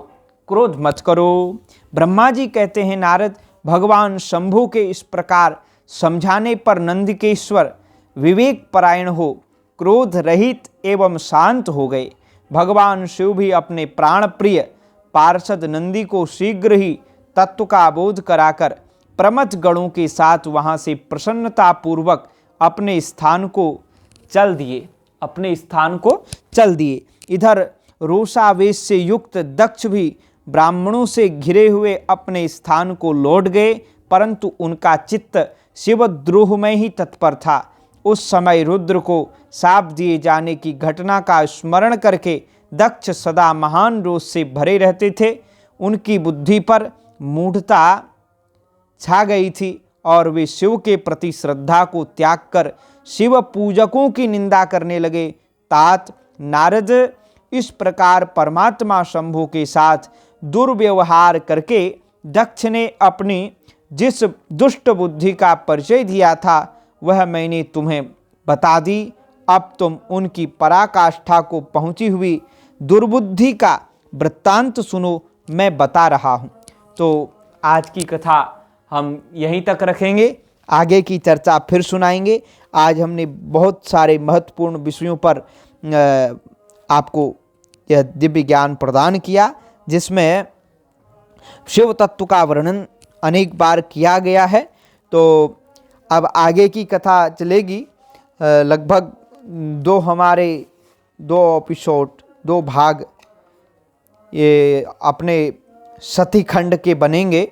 क्रोध मत करो। ब्रह्मा जी कहते हैं, नारद, भगवान शंभु के इस प्रकार समझाने पर नंदिकेश्वर विवेक परायण हो क्रोध रहित एवं शांत हो गए। भगवान शिव भी अपने प्राण प्रिय पार्षद नंदी को शीघ्र ही तत्व का बोध कराकर प्रमथ गणों के साथ वहां से प्रसन्नता पूर्वक अपने स्थान को चल दिए। इधर रोषावेश से युक्त दक्ष भी ब्राह्मणों से घिरे हुए अपने स्थान को लौट गए, परंतु उनका चित्त शिवद्रोह में ही तत्पर था। उस समय रुद्र को शाप दिए जाने की घटना का स्मरण करके दक्ष सदा महान रोष से भरे रहते थे। उनकी बुद्धि पर मूढ़ता छा गई थी और वे शिव के प्रति श्रद्धा को त्याग कर शिव पूजकों की निंदा करने लगे। तात नारद, इस प्रकार परमात्मा शंभु के साथ दुर्व्यवहार करके दक्ष ने अपनी जिस दुष्ट बुद्धि का परिचय दिया था वह मैंने तुम्हें बता दी। अब तुम उनकी पराकाष्ठा को पहुंची हुई दुर्बुद्धि का वृत्तांत सुनो, मैं बता रहा हूं। तो आज की कथा हम यहीं तक रखेंगे, आगे की चर्चा फिर सुनाएंगे। आज हमने बहुत सारे महत्वपूर्ण विषयों पर आपको यह दिव्य ज्ञान प्रदान किया, जिसमें शिव तत्व का वर्णन अनेक बार किया गया है। तो अब आगे की कथा चलेगी, लगभग हमारे दो एपिसोड, 2 भाग ये अपने सती खंड के बनेंगे,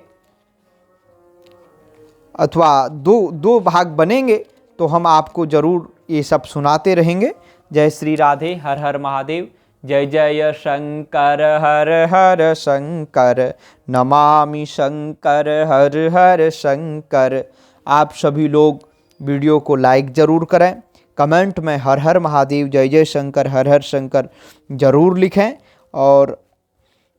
अथवा दो भाग बनेंगे, तो हम आपको जरूर ये सब सुनाते रहेंगे। जय श्री राधे, हर हर महादेव। जय जय शंकर, हर हर शंकर, नमामि शंकर, हर हर शंकर। आप सभी लोग वीडियो को लाइक जरूर करें, कमेंट में हर हर महादेव, जय जय शंकर, हर हर शंकर जरूर लिखें, और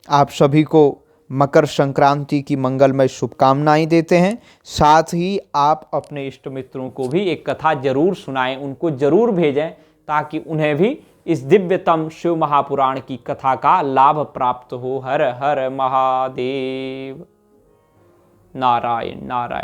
आप सभी को मकर संक्रांति की मंगलमय शुभकामनाएं देते हैं। साथ ही आप अपने इष्ट मित्रों को भी एक कथा जरूर सुनाएं, उनको जरूर भेजें, ताकि उन्हें भी इस दिव्यतम शिव महापुराण की कथा का लाभ प्राप्त हो। हर हर महादेव। नारायण नारायण।